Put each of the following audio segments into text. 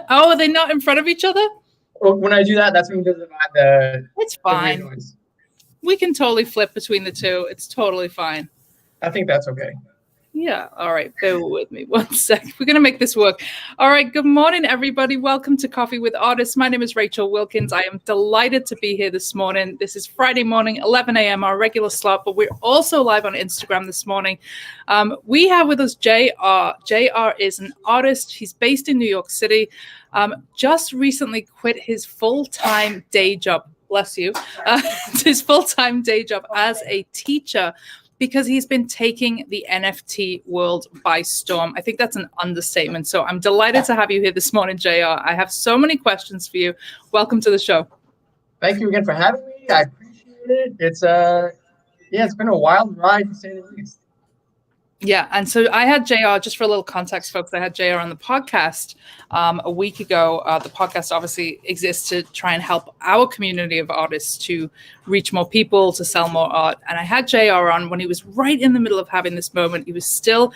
Oh, are they not in front of each other? When I do that, that's when he doesn't add the. It's fine. The noise. We can totally flip between the two. It's totally fine. I think that's okay. Yeah. All right. Bear with me 1 sec. We're going to make this work. All right. Good morning, everybody. Welcome to Coffee with Artists. My name is Rachel Wilkins. I am delighted to be here this morning. This is Friday morning, 11 a.m., our regular slot, but we're also live on Instagram this morning. We have with us JR. JR is an artist. He's based in New York City. Just recently quit his full-time day job. Bless you. His full-time day job as a teacher, because he's been taking the NFT world by storm. I think that's an understatement. So I'm delighted to have you here this morning, JR. I have so many questions for you. Welcome to the show. Thank you again for having me. I appreciate it. It's it's been a wild ride to say the least. Yeah, and so I had JR, just for a little context, folks, I had JR on the podcast a week ago. The podcast obviously exists to try and help our community of artists to reach more people, to sell more art. And I had JR on when he was right in the middle of having this moment. He was still,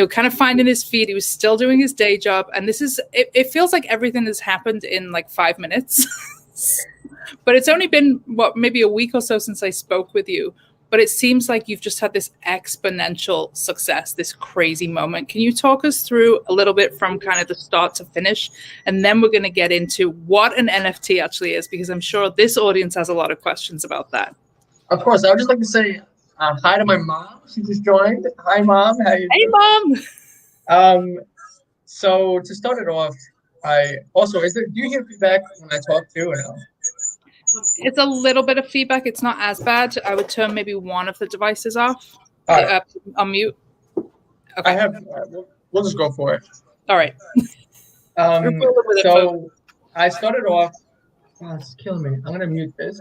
kind of finding his feet. He was still doing his day job. And it feels like everything has happened in like 5 minutes. But it's only been, maybe a week or so since I spoke with you. But it seems like you've just had this exponential success, this crazy moment. Can you talk us through a little bit from kind of the start to finish? And then we're going to get into what an NFT actually is, because I'm sure this audience has a lot of questions about that. Of course. I would just like to say hi to my mom. She just joined. Hi, Mom. How you doing? Hey, Mom. So to start it off, do you hear feedback when I talk too or no? It's a little bit of feedback. It's not as bad. I would turn maybe one of the devices off. Right. Unmute. Okay. We'll just go for it. All right. So I started off. Oh, it's killing me. I'm gonna mute this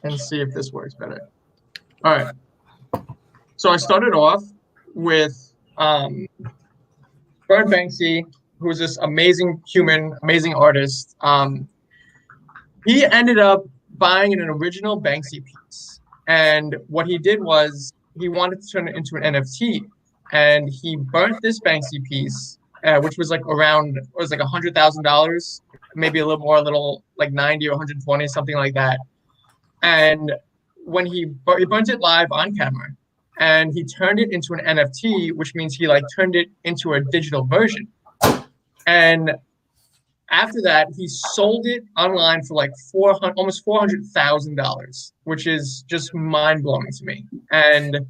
and see if this works better. All right. So I started off with Bird Banksy, who's this amazing human, amazing artist. He ended up buying an original Banksy piece. And what he did was he wanted to turn it into an NFT. And he burnt this Banksy piece, which was like $100,000, maybe a little like 90 or 120, something like that. And when he burnt it live on camera, and he turned it into an NFT, which means he turned it into a digital version. And after that, he sold it online for almost $400,000, which is just mind-blowing to me. And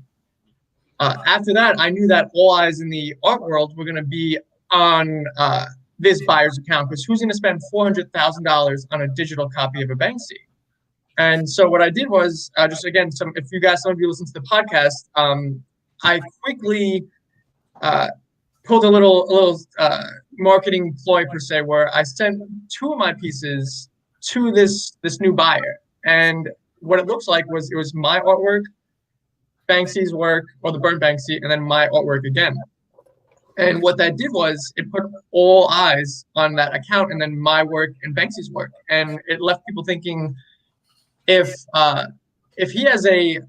after that, I knew that all eyes in the art world were going to be on this buyer's account, because who's going to spend $400,000 on a digital copy of a Banksy? And so what I did was, if some of you listen to the podcast, I quickly pulled a little marketing ploy per se, where I sent 2 of my pieces to this new buyer. And what it looks like was, it was my artwork, Banksy's work, or the burnt Banksy, and then my artwork again. And what that did was it put all eyes on that account, and then my work and Banksy's work. And it left people thinking, if he has a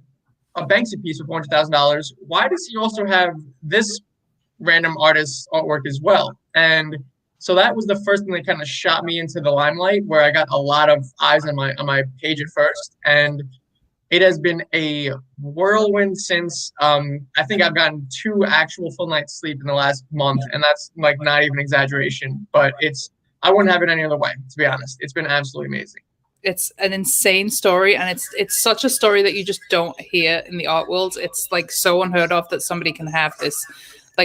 Banksy piece for $400,000, why does he also have this random artist's artwork as well? And so that was the first thing that kind of shot me into the limelight, where I got a lot of eyes on my page at first. And it has been a whirlwind since. I think I've gotten 2 actual full nights sleep in the last month, and that's like not even exaggeration. But I wouldn't have it any other way, to be honest. It's been absolutely amazing. It's an insane story, and it's such a story that you just don't hear in the art world. It's like so unheard of that somebody can have this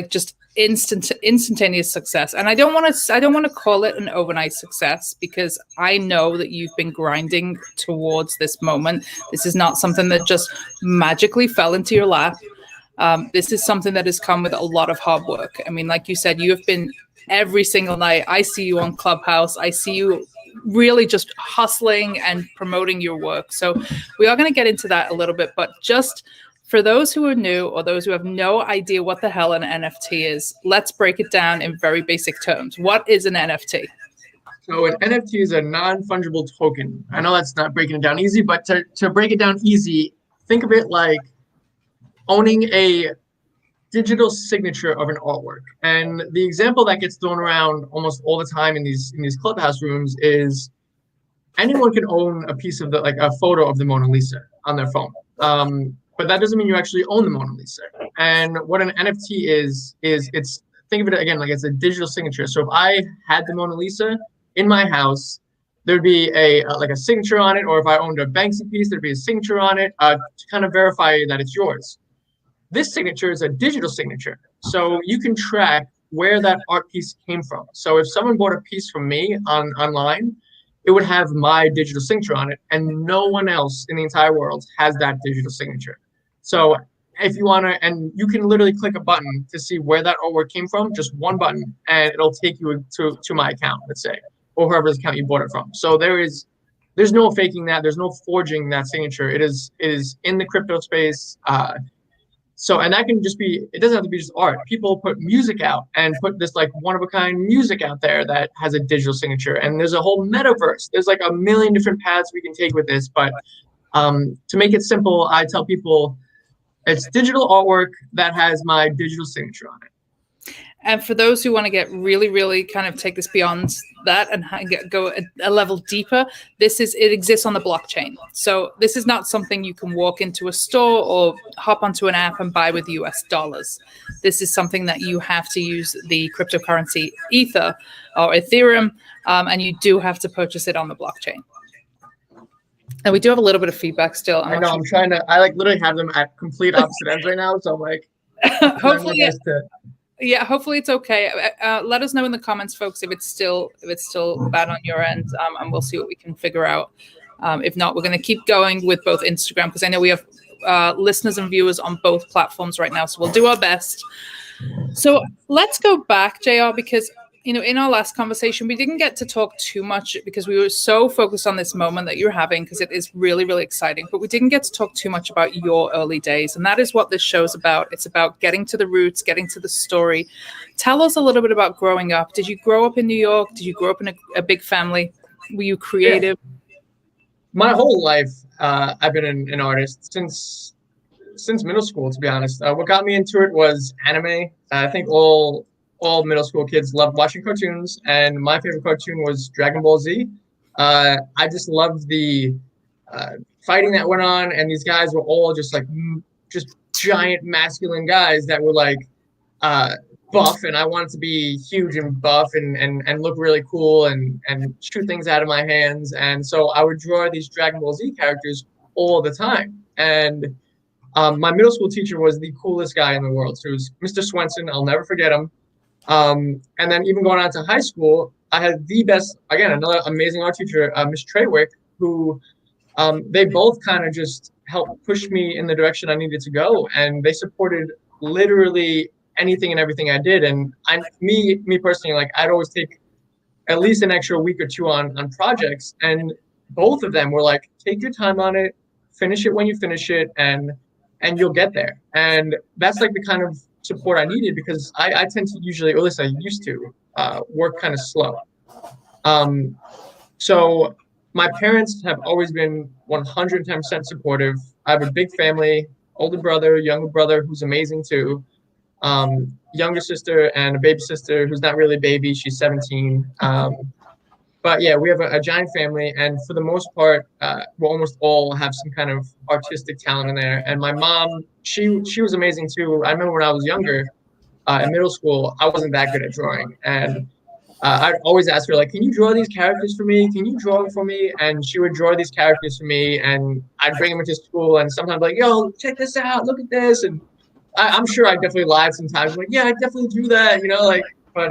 just instantaneous success. And I don't want to call it an overnight success, because I know that you've been grinding towards this moment. This is not something that just magically fell into your lap. This is something that has come with a lot of hard work. I mean, like you said, you have been every single night. I see you on Clubhouse. I see you really just hustling and promoting your work. So we are going to get into that a little bit, but just for those who are new or those who have no idea what the hell an NFT is, let's break it down in very basic terms. What is an NFT? So an NFT is a non-fungible token. I know that's not breaking it down easy, but to break it down easy, think of it like owning a digital signature of an artwork. And the example that gets thrown around almost all the time in these clubhouse rooms is anyone can own a piece of like a photo of the Mona Lisa on their phone. But that doesn't mean you actually own the Mona Lisa. And what an NFT is it's, think of it again like it's a digital signature. So if I had the Mona Lisa in my house, there'd be like a signature on it, or if I owned a Banksy piece, there'd be a signature on it to kind of verify that it's yours. This signature is a digital signature, so you can track where that art piece came from. So if someone bought a piece from me online, it would have my digital signature on it, and no one else in the entire world has that digital signature. So if you want to, and you can literally click a button to see where that artwork came from, just one button, and it'll take you to my account, let's say, or whoever's account you bought it from. So there's no faking that. There's no forging that signature. It is in the crypto space. So, and that can just be, it doesn't have to be just art. People put music out and put this like one-of-a-kind music out there that has a digital signature. And there's a whole metaverse. There's like a million different paths we can take with this. But to make it simple, I tell people it's digital artwork that has my digital signature on it. And for those who want to get really, really kind of take this beyond that and go a level deeper, it exists on the blockchain. So this is not something you can walk into a store or hop onto an app and buy with US dollars. This is something that you have to use the cryptocurrency Ether or Ethereum, and you do have to purchase it on the blockchain. And we do have a little bit of feedback still. I know, I like literally have them at complete opposite ends right now. So I'm like, hopefully, yeah, hopefully it's okay. Let us know in the comments, folks, if it's still bad on your end, and we'll see what we can figure out. If not, we're going to keep going with both Instagram, because I know we have listeners and viewers on both platforms right now, so we'll do our best. So let's go back, JR, because in our last conversation, we didn't get to talk too much because we were so focused on this moment that you're having, because it is really, really exciting. But we didn't get to talk too much about your early days. And that is what this show's about. It's about getting to the roots, getting to the story. Tell us a little bit about growing up. Did you grow up in New York? Did you grow up in a big family? Were you creative? Yeah. My whole life, I've been an artist since middle school, to be honest. What got me into it was anime. I think all middle school kids loved watching cartoons, and my favorite cartoon was Dragon Ball Z. I just loved the fighting that went on, and these guys were all just giant masculine guys that were like buff, and I wanted to be huge and buff and look really cool and shoot things out of my hands. And so I would draw these Dragon Ball Z characters all the time. And my middle school teacher was the coolest guy in the world. So it was Mr. Swenson. I'll never forget him. And then even going on to high school, I had the best, again, another amazing art teacher, Miss Treywick, who they both kind of just helped push me in the direction I needed to go. And they supported literally anything and everything I did. And me personally, like I'd always take at least an extra week or two on projects. And both of them were like, take your time on it, finish it when you finish it, and you'll get there. And that's like the kind of support I needed, because I tend to usually, or at least I used to, work kind of slow. So my parents have always been 110% supportive. I have a big family, older brother, younger brother who's amazing too, younger sister and a baby sister who's not really a baby, she's 17. But yeah, we have a giant family, and for the most part, we almost all have some kind of artistic talent in there. And my mom, she was amazing too. I remember when I was younger, in middle school, I wasn't that good at drawing, and I'd always ask her, like, can you draw these characters for me? Can you draw them for me? And she would draw these characters for me, and I'd bring them into school, and sometimes like, yo, check this out, look at this. And I'm sure I definitely lied sometimes, like, yeah, I definitely drew that, but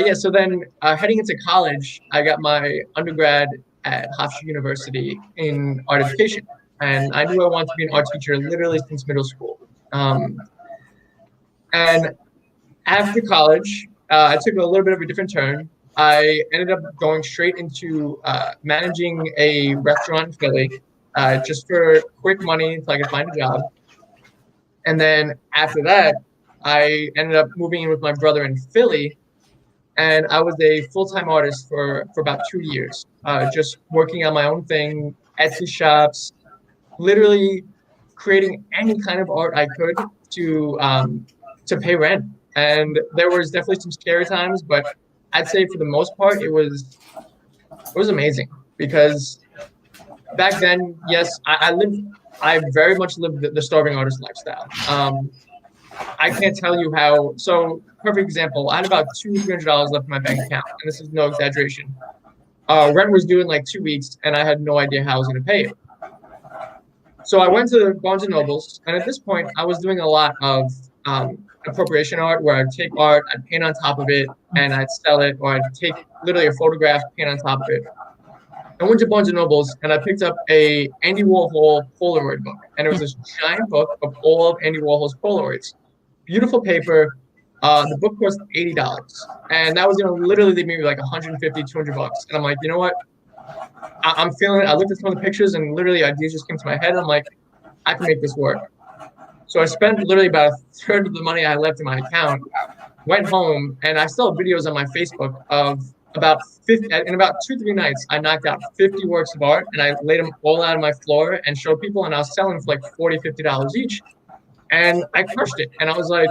yeah, so then heading into college, I got my undergrad at Hofstra University in art education. And I knew I wanted to be an art teacher literally since middle school. And after college, I took a little bit of a different turn. I ended up going straight into managing a restaurant in Philly, just for quick money so I could find a job. And then after that, I ended up moving in with my brother in Philly. And I was a full-time artist for about 2 years, just working on my own thing, Etsy shops, literally creating any kind of art I could to pay rent. And there was definitely some scary times, but I'd say for the most part, it was amazing because back then, yes, I very much lived the starving artist lifestyle. I can't tell you how. So, perfect example. I had about $200-300 left in my bank account, and this is no exaggeration. Rent was due in like 2 weeks, and I had no idea how I was going to pay it. So I went to Barnes and Nobles, and at this point, I was doing a lot of appropriation art, where I'd take art, I'd paint on top of it, and I'd sell it, or I'd take literally a photograph, paint on top of it. I went to Barnes and Nobles, and I picked up a Andy Warhol Polaroid book, and it was this giant book of all of Andy Warhol's Polaroids. Beautiful paper. The book cost $80, and that was going to literally leave me like 150, 200 bucks. And I'm like, you know what? I'm feeling it. I looked at some of the pictures, and literally ideas just came to my head. I'm like, I can make this work. So I spent literally about a third of the money I had left in my account, went home, and I still have videos on my Facebook of about 50, in about 2-3 nights, I knocked out 50 works of art, and I laid them all out on my floor and showed people, and I was selling for like $40, $50 each. And I crushed it. And I was like,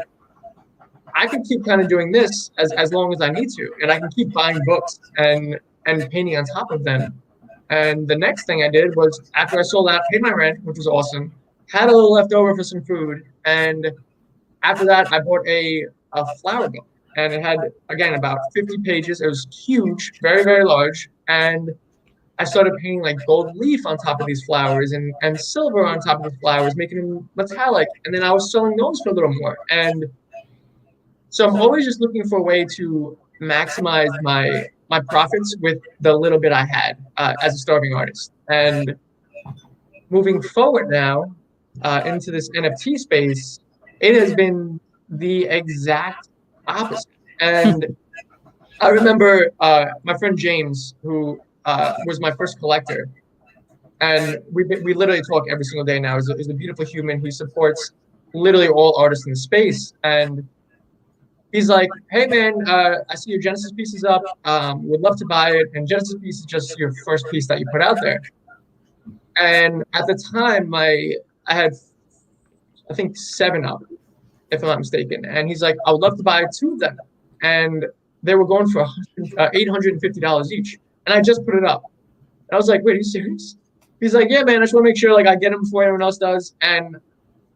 I can keep kind of doing this as long as I need to, and I can keep buying books and painting on top of them. And the next thing I did was, after I sold out, paid my rent, which was awesome, had a little left over for some food, and after that, I bought a flower book, and it had, again, about 50 pages. It was huge, very, very large, and I started painting like gold leaf on top of these flowers and silver on top of the flowers, making them metallic, and then I was selling those for a little more. And so I'm always just looking for a way to maximize my profits with the little bit I had as a starving artist. And moving forward now into this NFT space, it has been the exact opposite. And I remember my friend James, who was my first collector, and we literally talk every single day now. He's a beautiful human who supports literally all artists in the space. And he's like, hey, man, I see your Genesis piece is up. Would love to buy it. And Genesis piece is just your first piece that you put out there. And at the time, I had, I think, 7 up, if I'm not mistaken. And he's like, I would love to buy 2 of them. And they were going for $850 each. And I just put it up. And I was like, wait, are you serious? He's like, yeah, man, I just want to make sure like I get them before anyone else does. And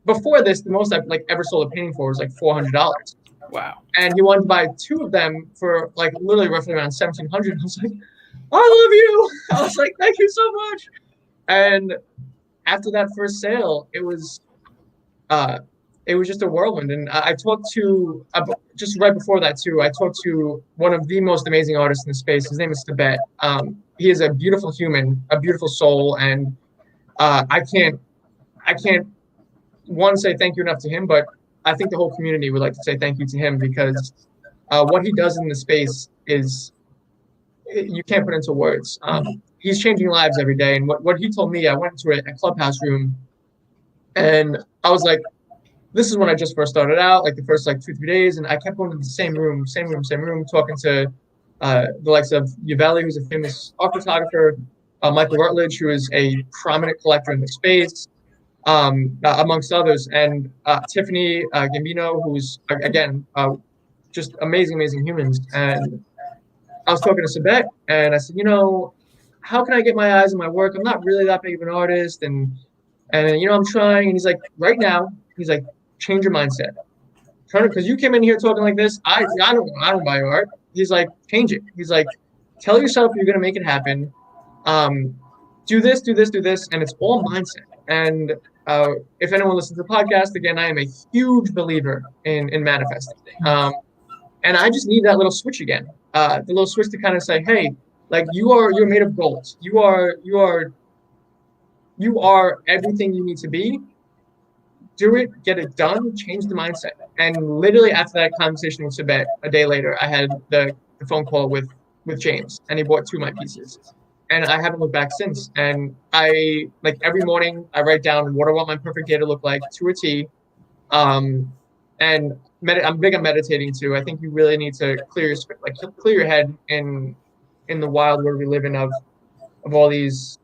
before this, the most I've like ever sold a painting for was like $400. Wow. And he wanted to buy 2 of them for like literally roughly around $1,700. I was like, I love you. I was like, thank you so much. And after that first sale, it was just a whirlwind. And I talked to, just right before that too, I talked to one of the most amazing artists in the space. His name is Tibet. He is a beautiful human, a beautiful soul. And I can't say thank you enough to him, but I think the whole community would like to say thank you to him, because what he does in the space is, you can't put into words. He's changing lives every day. And what he told me, I went to a clubhouse room, and I was like, this is when I just first started out, like the first like 2-3 days, and I kept going to the same room, talking to the likes of Yavelli, who's a famous art photographer, Michael Rutledge, who is a prominent collector in the space, amongst others, and Tiffany Gambino, who's, again, just amazing humans. And I was talking to Sabet, and I said, how can I get my eyes on my work? I'm not really that big of an artist, and I'm trying. And he's like, right now, change your mindset. Turn it, because you came in here talking like this. I don't buy your art. He's like, change it. He's like, tell yourself you're gonna make it happen. Do this, and it's all mindset. And if anyone listens to the podcast, again, I am a huge believer in manifesting. And I just need that little switch again. The little switch to kind of say, hey, like you're made of gold. You are everything you need to be. Do it, get it done, change the mindset. And literally after that conversation with Tibet, a day later, I had the phone call with James, and he bought 2 of my pieces. And I haven't looked back since. And I, like, every morning I write down what I want my perfect day to look like to a T. And I'm big on meditating too. I think you really need to clear your head in the wild world we live in of all these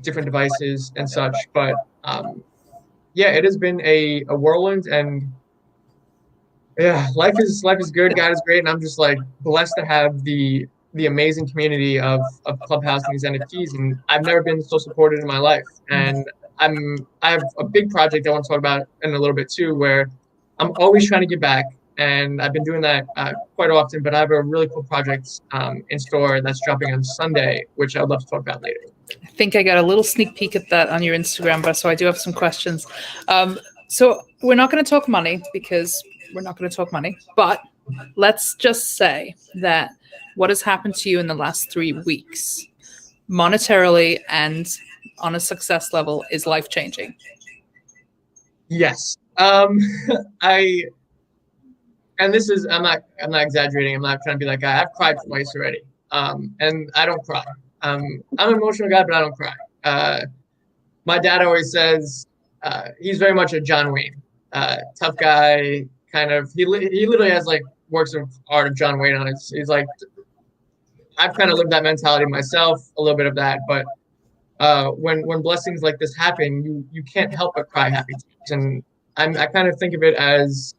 different devices and such. But yeah, it has been a whirlwind, and Yeah, life is good. God is great, and I'm just like blessed to have the amazing community of Clubhouse and these NFTs. And I've never been so supported in my life. And I have a big project I want to talk about in a little bit too, where I'm always trying to give back, and I've been doing that quite often. But I have a really cool project in store that's dropping on Sunday, which I'd love to talk about later. I think I got a little sneak peek at that on your Instagram, but so I do have some questions. So we're not going to talk money because we're not going to talk money, but let's just say that what has happened to you in the last 3 weeks, monetarily and on a success level, is life changing. Yes. I and this is I'm not exaggerating. I'm not trying to be that guy. I've cried twice already. And I don't cry. I'm an emotional guy, but I don't cry. My dad always says he's very much a John Wayne, tough guy. Kind of he literally has like works of art of John Wayne on it. He's like I've kind of lived that mentality myself, a little bit of that, but when blessings like this happen, you can't help but cry happy tears. And I kind of think of it as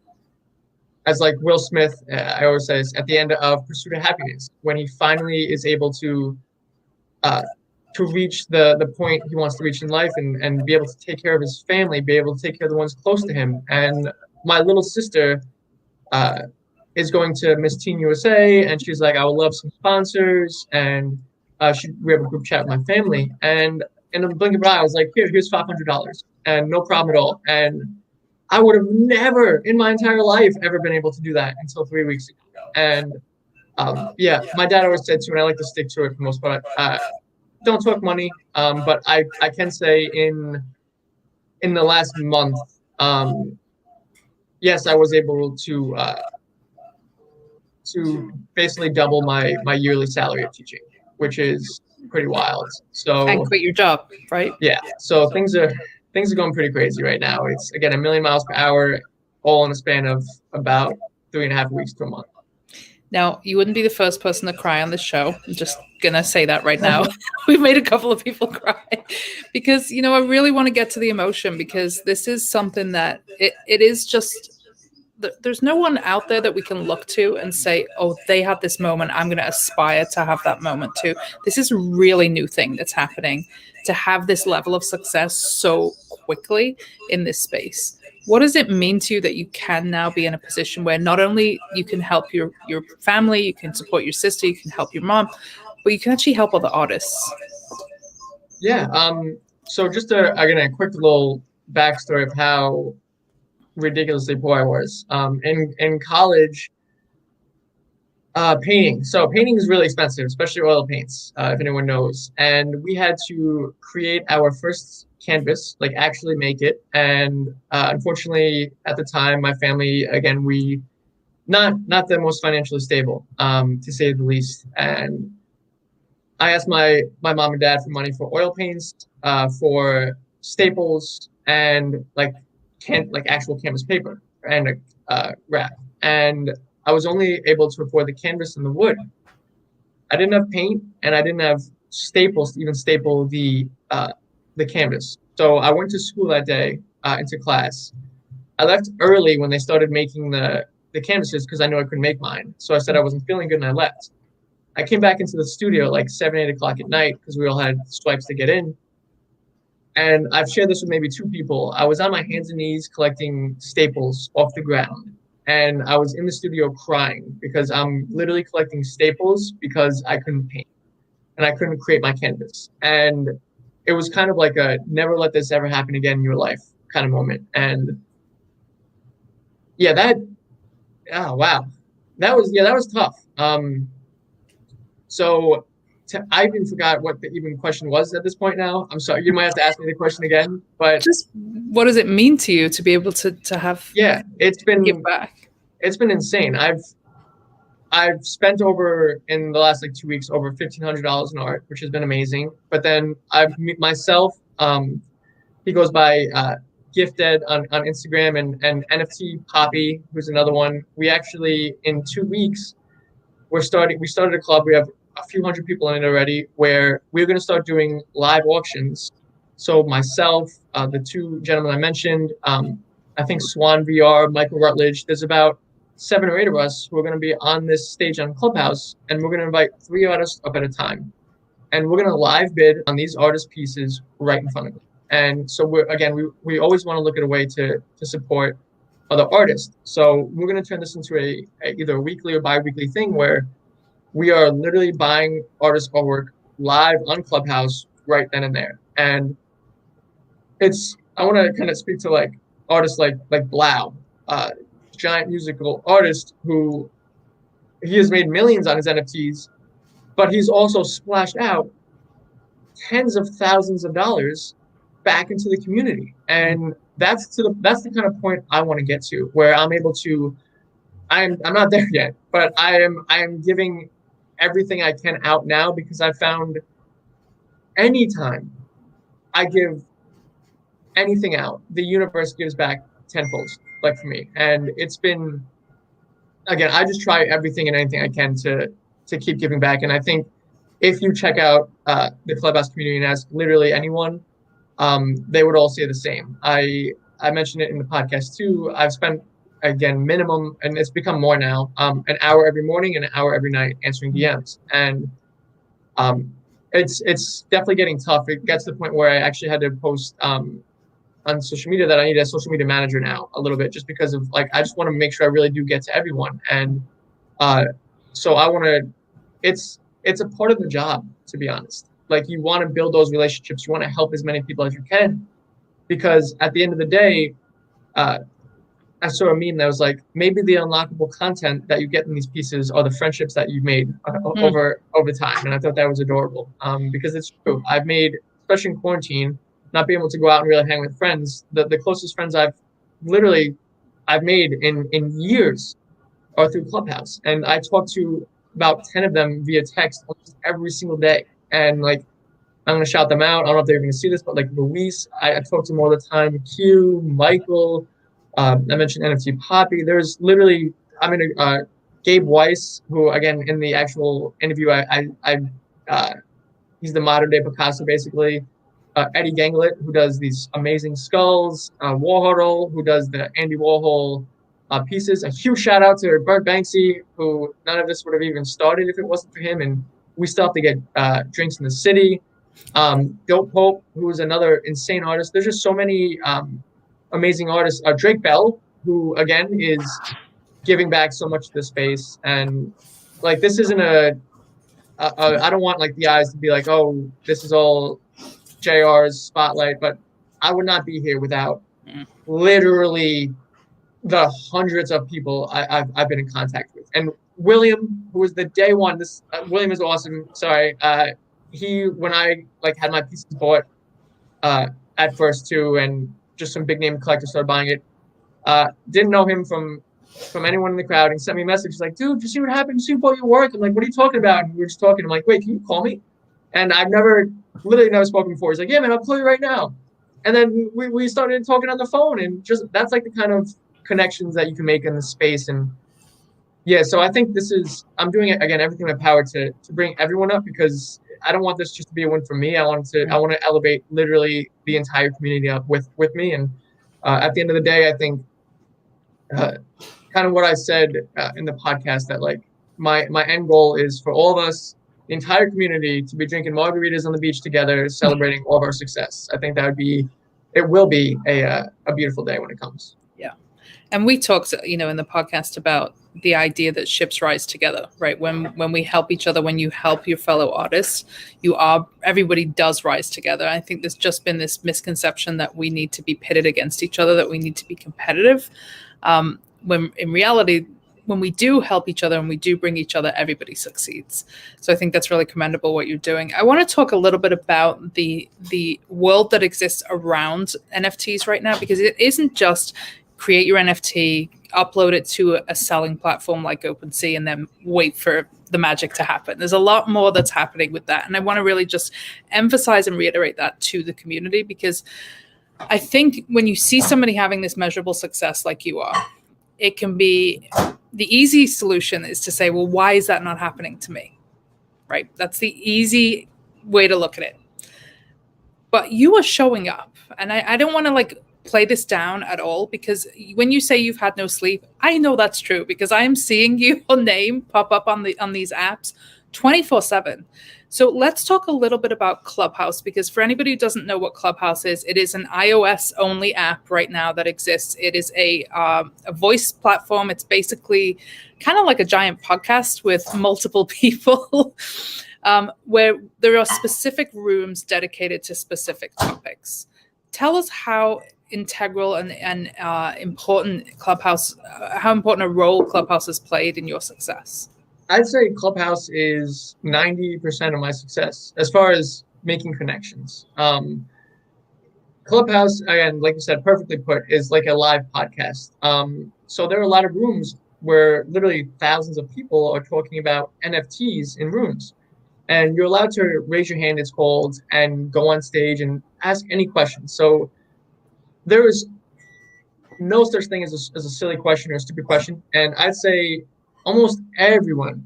like Will Smith, I always say, at the end of Pursuit of Happiness, when he finally is able to reach the point he wants to reach in life and be able to take care of his family, be able to take care of the ones close to him. And my little sister is going to Miss Teen USA, and she's like, I would love some sponsors, and we have a group chat with my family. And in the blink of an eye, I was like, here's $500, and no problem at all. And I would have never in my entire life ever been able to do that until 3 weeks ago. And yeah, my dad always said too, and I like to stick to it for the most part. Don't talk money, but I can say in the last month, yes, I was able to basically double my yearly salary of teaching, which is pretty wild. So And quit your job, right? yeah, so things are going pretty crazy right now. It's again 1,000,000 miles per hour, all in a span of about 3.5 weeks to a month. Now, you wouldn't be the first person to cry on this show. I'm just going to say that right now. We've made a couple of people cry because, I really want to get to the emotion, because this is something that it is just, there's no one out there that we can look to and say, oh, they have this moment, I'm going to aspire to have that moment too. This is a really new thing that's happening, to have this level of success so quickly in this space. What does it mean to you that you can now be in a position where not only you can help your family, you can support your sister, you can help your mom, but you can actually help other artists? Yeah. So just again, a quick little backstory of how ridiculously poor I was. In college, painting. So painting is really expensive, especially oil paints, if anyone knows. And we had to create our first canvas, like actually make it. And unfortunately, at the time, my family, again, we not the most financially stable, to say the least. And I asked my mom and dad for money for oil paints, for staples, and like actual canvas paper and wrap. And I was only able to afford the canvas and the wood. I didn't have paint, and I didn't have staples to even staple the canvas. So I went to school that day, into class. I left early when they started making the canvases because I knew I couldn't make mine. So I said I wasn't feeling good, and I left. I came back into the studio like 7, 8 o'clock at night because we all had swipes to get in. And I've shared this with maybe 2 people. I was on my hands and knees collecting staples off the ground. And I was in the studio crying because I'm literally collecting staples because I couldn't paint and I couldn't create my canvas. And it was kind of like a never let this ever happen again in your life kind of moment. And yeah, oh, wow. That was tough. So I even forgot what the even question was at this point now. I'm sorry. You might have to ask me the question again. But just what does it mean to you to be able to have it's been give back? It's been insane. I've spent over in the last 2 weeks over $1,500 in art, which has been amazing. But then I've myself, he goes by Gifted on Instagram, and NFT Poppy, who's another one. We actually in 2 weeks we started a club. We have a few hundred people in it already, where we're going to start doing live auctions. So myself, the 2 gentlemen I mentioned, I think Swan VR, Michael Rutledge, there's about 7 or 8 of us who are going to be on this stage on Clubhouse, and we're going to invite 3 artists up at a time, and we're going to live bid on these artist pieces right in front of them. And so we always want to look at a way to support other artists. So we're going to turn this into either a weekly or bi-weekly thing where we are literally buying artist artwork live on Clubhouse right then and there. And I want to kind of speak to like artists like Blau, giant musical artist who he has made millions on his NFTs, but he's also splashed out tens of thousands of dollars back into the community. And that's the kind of point I want to get to, where I'm able to, I'm not there yet, but I am giving everything I can out now, because I found anytime I give anything out, the universe gives back tenfold, like for me. And it's been, again, I just try everything and anything I can to keep giving back. And I think if you check out the Clubhouse community and ask literally anyone, they would all say the same. I mentioned it in the podcast too. I've spent, again, minimum, and it's become more now, an hour every morning and an hour every night answering DMs. And it's definitely getting tough. It gets to the point where I actually had to post on social media that I need a social media manager now, a little bit, just because of like, I just want to make sure I really do get to everyone. And so I want to, it's a part of the job, to be honest. Like, you want to build those relationships. You want to help as many people as you can, because at the end of the day, I saw a meme that was like, maybe the unlockable content that you get in these pieces are the friendships that you've made over time. And I thought that was adorable, because it's true. I've made, especially in quarantine, not being able to go out and really hang with friends, the closest friends I've made in years are through Clubhouse. And I talk to about 10 of them via text almost every single day. And like, I'm going to shout them out. I don't know if they're going to see this, but like Luis, I talk to him all the time. Q, Michael, I mentioned NFT Poppy. There's literally, Gabe Weiss, who again, in the actual interview, he's the modern day Picasso, basically. Eddie Ganglet, who does these amazing skulls. Warhol, who does the Andy Warhol pieces. A huge shout out to Bert Banksy, who none of this would have even started if it wasn't for him. And we still have to get drinks in the city. Dope Pope, who is another insane artist. There's just so many amazing artists. Drake Bell, who again is giving back so much to the space. And like, this isn't I don't want like the eyes to be like, oh, this is all JR's spotlight, but I would not be here without literally the hundreds of people I've been in contact with. And William, who was the day one, William is awesome. Sorry. When I like had my pieces bought at first too, and just some big name collectors started buying it, didn't know him from anyone in the crowd, and sent me a message. He's like, dude, did you see what happened? Did you see about your work? I'm like, what are you talking about? And we were just talking. I'm like, wait, can you call me? And I've literally never spoken before. He's like, yeah, man, I'll call you right now. And then we started talking on the phone, and just, that's like the kind of connections that you can make in the space. And yeah, so I think I'm doing it again, everything in my power to bring everyone up, because I don't want this just to be a win for me. I want to elevate literally the entire community up with me. And at the end of the day, I think kind of what I said in the podcast, that like my end goal is for all of us, the entire community, to be drinking margaritas on the beach together, celebrating all of our success. I think it will be a beautiful day when it comes. Yeah. And we talked, in the podcast about the idea that ships rise together, right? When we help each other, when you help your fellow artists, everybody does rise together. I think there's just been this misconception that we need to be pitted against each other, that we need to be competitive. When in reality, when we do help each other and we do bring each other, everybody succeeds. So I think that's really commendable what you're doing. I want to talk a little bit about the world that exists around NFTs right now, because it isn't just create your NFT, upload it to a selling platform like OpenSea, and then wait for the magic to happen. There's a lot more that's happening with that. And I want to really just emphasize and reiterate that to the community, because I think when you see somebody having this measurable success like you are, it can be, the easy solution is to say, well, why is that not happening to me? Right? That's the easy way to look at it. But you are showing up. And I don't want to like play this down at all, because when you say you've had no sleep, I know that's true because I am seeing your name pop up on these apps 24/7. So let's talk a little bit about Clubhouse, because for anybody who doesn't know what Clubhouse is, it is an iOS only app right now that exists. It is a voice platform. It's basically kind of like a giant podcast with multiple people, where there are specific rooms dedicated to specific topics. Tell us how integral and important Clubhouse, how important a role Clubhouse has played in your success. I'd say Clubhouse is 90% of my success as far as making connections. Clubhouse, again, like you said, perfectly put, is like a live podcast. So there are a lot of rooms where literally thousands of people are talking about NFTs in rooms. And you're allowed to raise your hand, it's called, and go on stage and ask any questions. So there is no such thing as a silly question or a stupid question. And I'd say almost everyone,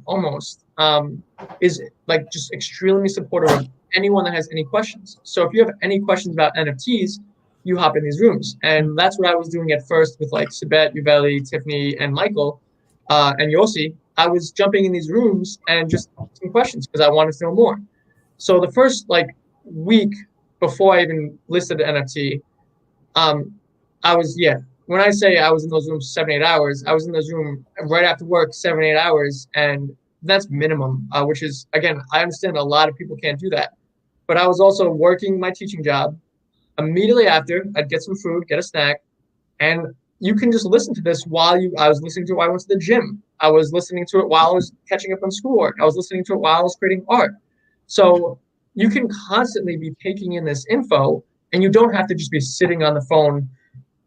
is like just extremely supportive of anyone that has any questions. So if you have any questions about NFTs, you hop in these rooms. And that's what I was doing at first with like Sabet, Uveli, Tiffany, and Michael, and Yossi. I was jumping in these rooms and just asking questions because I wanted to know more. So the first like week before I even listed the NFT, when I say I was in those rooms 7, 8 hours, I was in those rooms right after work, 7, 8 hours. And that's minimum, which is, again, I understand a lot of people can't do that. But I was also working my teaching job. Immediately after, I'd get some food, get a snack, and you can just listen to this I was listening to it while I went to the gym. I was listening to it while I was catching up on schoolwork. I was listening to it while I was creating art. So you can constantly be taking in this info, and you don't have to just be sitting on the phone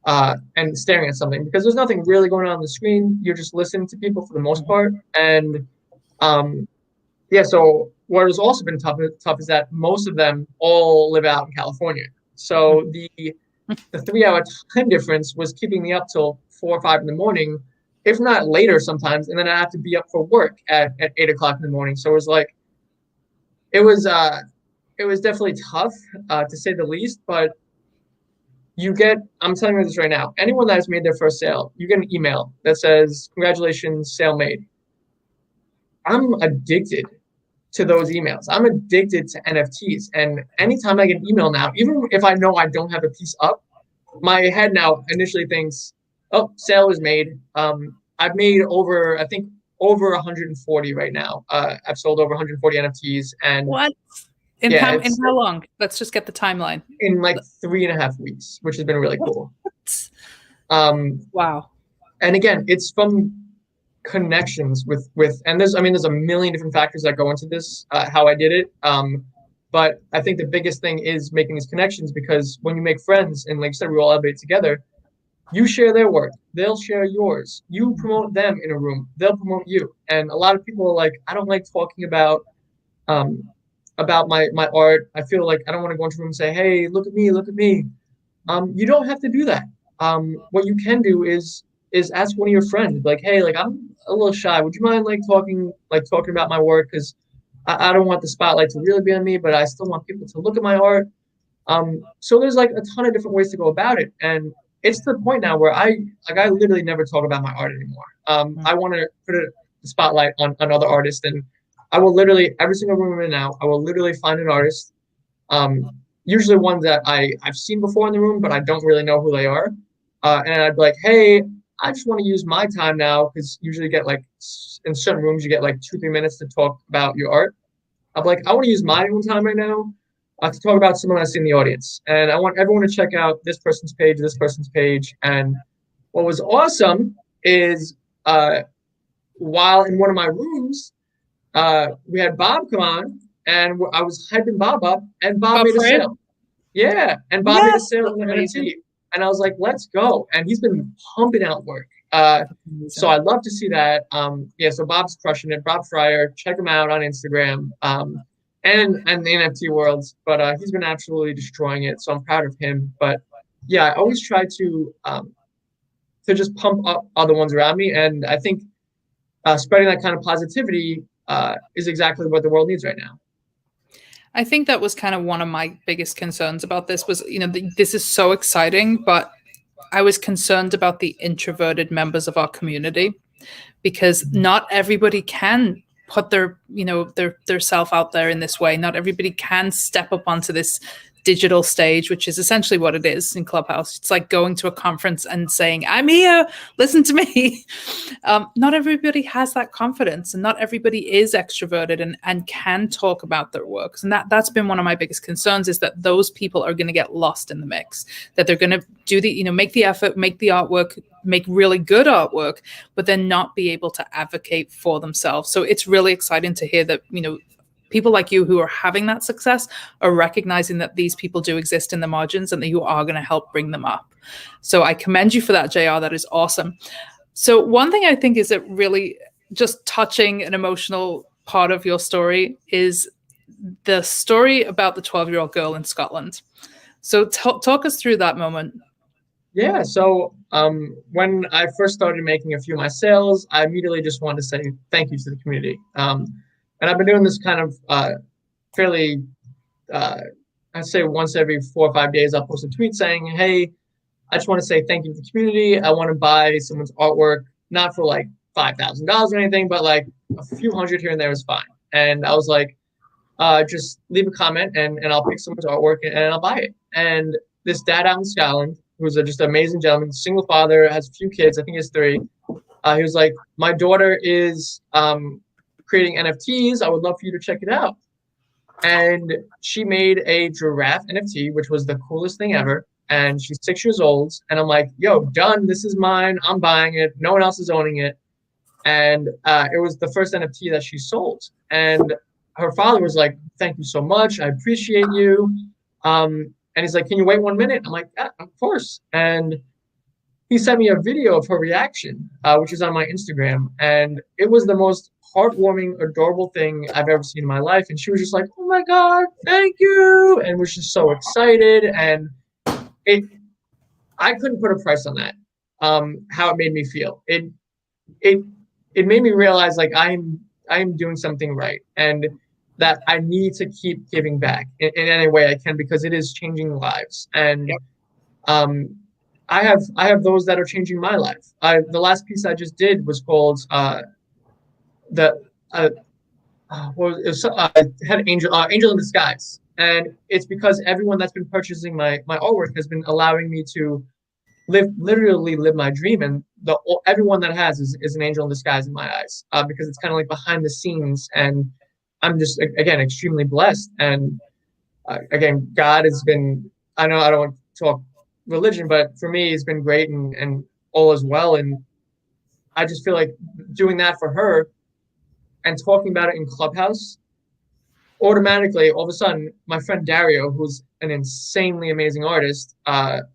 and staring at something, because there's nothing really going on the screen. You're just listening to people for the most part. And so what has also been tough is that most of them all live out in California. So the 3-hour time difference was keeping me up till 4 or 5 in the morning, if not later sometimes. And then I have to be up for work at 8 o'clock in the morning. So it was like, it was definitely tough to say the least, but I'm telling you this right now, anyone that has made their first sale, you get an email that says, congratulations, sale made. I'm addicted to those emails. I'm addicted to NFTs. And anytime I get an email now, even if I know I don't have a piece up, my head now initially thinks, oh, sale was made. I've made over 140 right now. I've sold over 140 NFTs. And what? In how long? Let's just get the timeline. In like 3.5 weeks, which has been really cool. Wow. And again, it's from connections with and there's a million different factors that go into this, how I did it. But I think the biggest thing is making these connections, because when you make friends, and like I said, we all elevate together, you share their work, they'll share yours. You promote them in a room, they'll promote you. And a lot of people are like, I don't like talking about my art. I feel like I don't want to go into a room and say, hey, look at me. You don't have to do that. What you can do is ask one of your friends, like, hey, like I'm a little shy. Would you mind talking about my work? Because I don't want the spotlight to really be on me, but I still want people to look at my art. So there's like a ton of different ways to go about it. And it's to the point now where I literally never talk about my art anymore. I want to put the spotlight on other artists, and I will literally, every single room I'm in now, I will literally find an artist, usually ones that I've seen before in the room, but I don't really know who they are. And I'd be like, hey, I just want to use my time now, because usually you get like, in certain rooms, you get like 2-3 minutes to talk about your art. I'm like, I want to use my own time right now to talk about someone I see in the audience. And I want everyone to check out this person's page. And what was awesome is while in one of my rooms, we had Bob come on, and I was hyping Bob up, and Bob made a sale. Yeah, and Bob made a sale on the NFT. And I was like, let's go. And he's been pumping out work. So I love to see that. So Bob's crushing it. Bob Fryer, check him out on Instagram and the NFT worlds. But he's been absolutely destroying it. So I'm proud of him. But yeah, I always try to just pump up other ones around me. And I think spreading that kind of positivity is exactly what the world needs right now. I think that was kind of one of my biggest concerns about this was, this is so exciting, but I was concerned about the introverted members of our community, because not everybody can put their, their self out there in this way. Not everybody can step up onto this digital stage, which is essentially what it is in Clubhouse. It's like going to a conference and saying, I'm here, listen to me. Not everybody has that confidence, and not everybody is extroverted and can talk about their works. And that's been one of my biggest concerns, is that those people are going to get lost in the mix, that they're going to do the, make the effort, make the artwork, make really good artwork, but then not be able to advocate for themselves. So it's really exciting to hear that, people like you who are having that success are recognizing that these people do exist in the margins and that you are going to help bring them up. So I commend you for that, JR. That is awesome. So one thing I think is a really just touching and emotional part of your story is the story about the 12-year-old girl in Scotland. So talk us through that moment. Yeah, so when I first started making a few of my sales, I immediately just wanted to say thank you to the community. And I've been doing this kind of fairly, I'd say once every 4 or 5 days, I'll post a tweet saying, hey, I just want to say thank you to the community. I want to buy someone's artwork, not for like $5,000 or anything, but like a few hundred here and there is fine. And I was like, just leave a comment and I'll pick someone's artwork and I'll buy it. And this dad out in Scotland, who's just an amazing gentleman, single father, has a few kids, I think he has 3. He was like, my daughter is creating NFTs. I would love for you to check it out. And she made a giraffe NFT, which was the coolest thing ever. And she's 6 years old. And I'm like, yo, done. This is mine. I'm buying it. No one else is owning it. And it was the first NFT that she sold. And her father was like, thank you so much. I appreciate you. And he's like, can you wait 1 minute? I'm like, yeah, of course. And he sent me a video of her reaction, which is on my Instagram. And it was the most heartwarming, adorable thing I've ever seen in my life. And she was just like, oh my God, thank you. And was just so excited. And I couldn't put a price on that, how it made me feel. It made me realize like I'm doing something right, and that I need to keep giving back in any way I can, because it is changing lives. And I have those that are changing my life. The last piece I just did was called had Angel in Disguise, and it's because everyone that's been purchasing my artwork has been allowing me to literally live my dream, and everyone that has is an angel in disguise in my eyes, because it's kind of like behind the scenes, and I'm just again extremely blessed. And again, God has been, I know I don't want to talk religion, but for me it's been great and all is well. And I just feel like doing that for her and talking about it in Clubhouse, automatically, all of a sudden, my friend Dario, who's an insanely amazing artist,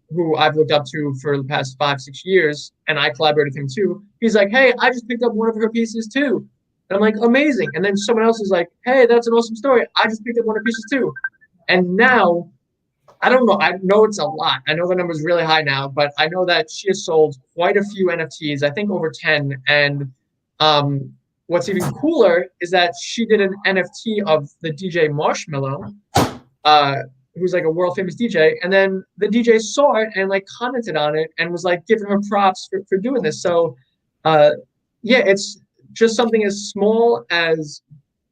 who I've looked up to for the past 5-6 years, and I collaborated with him too. He's like, hey, I just picked up one of her pieces too. And I'm like, amazing. And then someone else is like, hey, that's an awesome story. I just picked up one of her pieces too. And now, I don't know. I know it's a lot. I know the number's really high now, but I know that she has sold quite a few NFTs, I think over 10. And what's even cooler is that she did an NFT of the DJ Marshmello, who's like a world famous DJ. And then the DJ saw it and like commented on it and was like giving her props for doing this. So yeah, it's just something as small as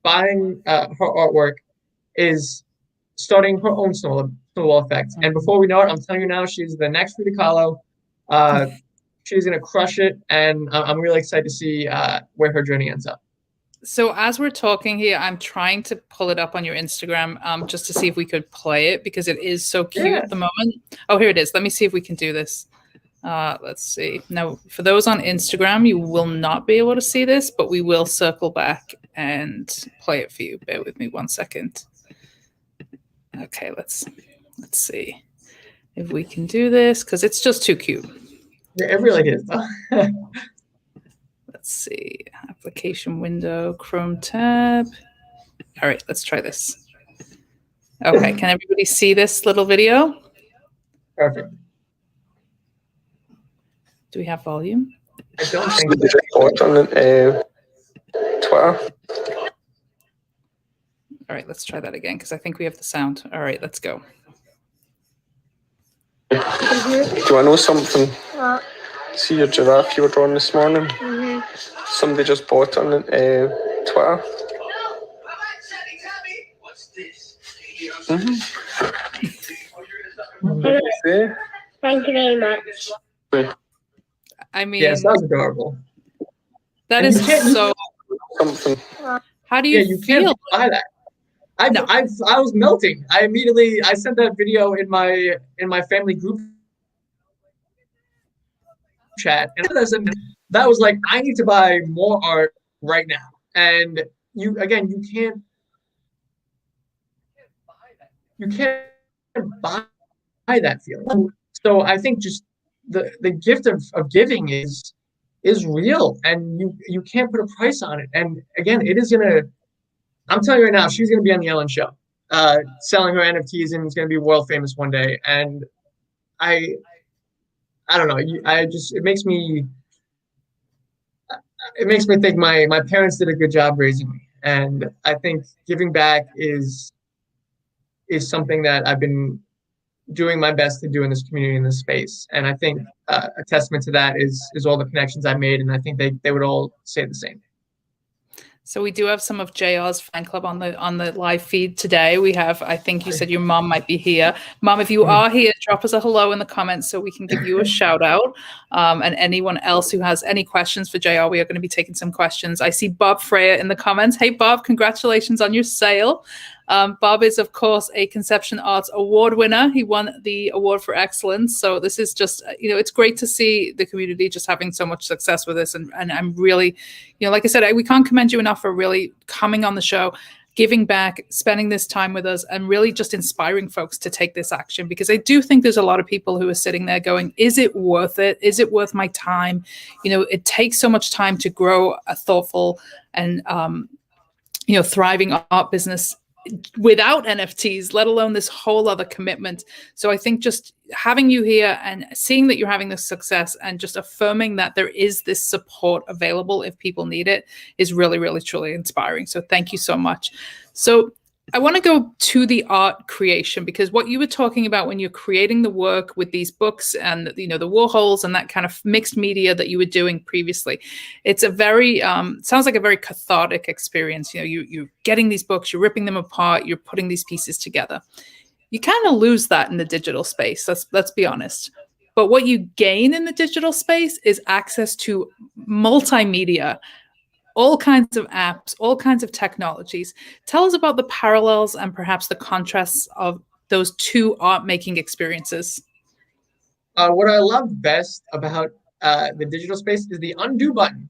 buying her artwork is starting her own snowball effect. And before we know it, I'm telling you now, she's the next Frida Kahlo. She's going to crush it. And I'm really excited to see where her journey ends up. So as we're talking here, I'm trying to pull it up on your Instagram just to see if we could play it, because it is so cute at the moment. Oh, here it is. Let me see if we can do this. Let's see. Now, for those on Instagram, you will not be able to see this, but we will circle back and play it for you. Bear with me 1 second. Okay, let's see if we can do this, because it's just too cute. Yeah, it really is. Let's see. Application window, Chrome tab. All right, let's try this. Okay, can everybody see this little video? Perfect. Do we have volume? I don't think so. On Twitter. All right, let's try that again, because I think we have the sound. All right, let's go. Hi Do you want to know something? What? See your giraffe you were drawing this morning? Somebody just bought on Twitter. Yeah. Thank you very much. I mean, Yes, that was adorable. that And is you can't- so. Something. How do you You feel? can't buy that. No. I was melting. I sent that video in my family group chat, and that was like, I need to buy more art right now. And you can't buy that feeling. So I think just the gift of giving is real, and you can't put a price on it. And again, it is gonna. I'm telling you right now, she's gonna be on the Ellen show, selling her NFTs, and it's gonna be world famous one day. And I don't know. It makes me think my parents did a good job raising me, and I think giving back is something that I've been doing my best to do in this community, in this space. And I think a testament to that is all the connections I made, and I think they would all say the same. So we do have some of JR's fan club on the live feed today. We have, I think you said your mom might be here. Mom, if you are here, drop us a hello in the comments so we can give you a shout out. And anyone else who has any questions for JR, we are going to be taking some questions. I see Bob Freya in the comments. Hey, Bob, congratulations on your sale. Bob is, of course, a Conception Arts Award winner. He won the award for excellence. So this is just, it's great to see the community just having so much success with this. And I'm really, like I said, we can't commend you enough for really coming on the show, giving back, spending this time with us, and really just inspiring folks to take this action. Because I do think there's a lot of people who are sitting there going, is it worth it? Is it worth my time? It takes so much time to grow a thoughtful and, thriving art business without NFTs, let alone this whole other commitment. So I think just having you here and seeing that you're having this success and just affirming that there is this support available if people need it is really, really, truly inspiring. So thank you so much. So I want to go to the art creation, because what you were talking about when you're creating the work with these books and, the Warhols and that kind of mixed media that you were doing previously, it's a very, sounds like a very cathartic experience. You're getting these books, you're ripping them apart, you're putting these pieces together. You kind of lose that in the digital space. Let's be honest. But what you gain in the digital space is access to multimedia, all kinds of apps, all kinds of technologies. Tell us about the parallels and perhaps the contrasts of those two art-making experiences. What I love best about the digital space is the undo button.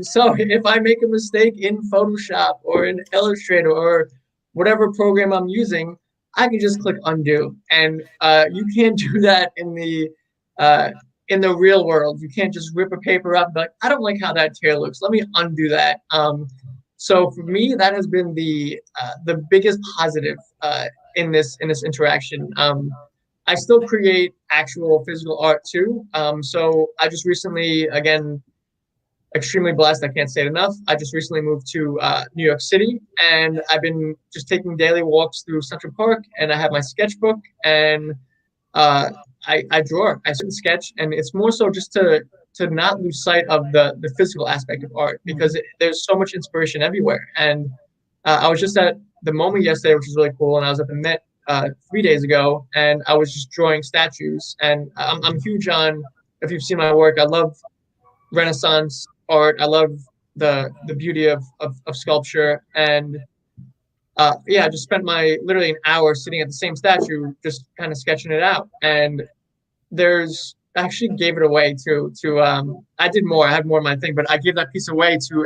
So if I make a mistake in Photoshop or in Illustrator or whatever program I'm using, I can just click undo. And you can't do that in the real world. You can't just rip a paper up and be like, I don't like how that tear looks. Let me undo that. So for me, that has been the biggest positive in this interaction. I still create actual physical art too. So I just recently, again, extremely blessed, I can't say it enough. I just recently moved to New York City, and I've been just taking daily walks through Central Park, and I have my sketchbook, and I draw. I sit and sketch, and it's more so just to not lose sight of the physical aspect of art, because there's so much inspiration everywhere. And I was just at the moment yesterday, which is really cool, and I was at the Met 3 days ago, and I was just drawing statues. And I'm huge on, if you've seen my work, I love Renaissance art. I love the beauty of sculpture. And I just spent literally an hour sitting at the same statue, just kind of sketching it out. And I actually gave it away to I did more. I had more of my thing, but I gave that piece away to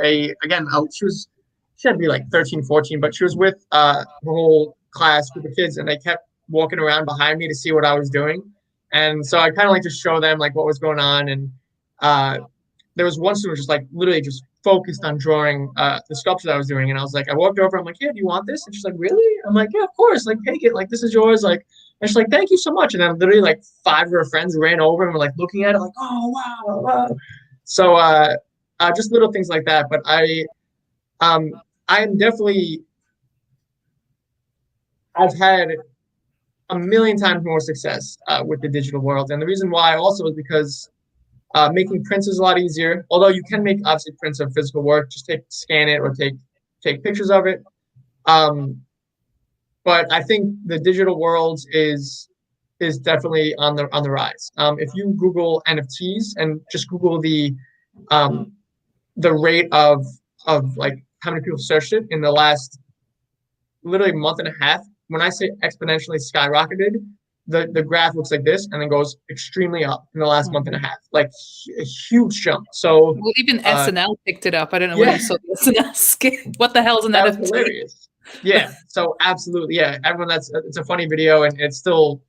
she had to be like 13, 14, but she was with her whole class group of kids, and they kept walking around behind me to see what I was doing. And so I kind of like to show them like what was going on. And there was one student just like literally just focused on drawing the sculpture that I was doing. And I was like, I walked over, I'm like, yeah, do you want this? And she's like, really? I'm like, yeah, of course, like take it, like this is yours. Like, and she's like, thank you so much. And then literally like 5 of her friends ran over and were like looking at it like, oh wow, wow. So just little things like that. But I'm definitely, I've had a million times more success with the digital world. And the reason why also is because making prints is a lot easier. Although you can make obviously prints of physical work, just scan it or take pictures of it. But I think the digital world is definitely on the rise. If you Google NFTs and just Google the rate of like how many people searched it in the last literally month and a half, when I say exponentially skyrocketed, the graph looks like this and then goes extremely up in the last month and a half, like a huge jump. So well, even SNL picked it up. I don't know yeah. when you saw the SNL skit. What the hell is an That NFT? was hilarious. Yeah. So absolutely, yeah. Everyone, it's a funny video, and it's still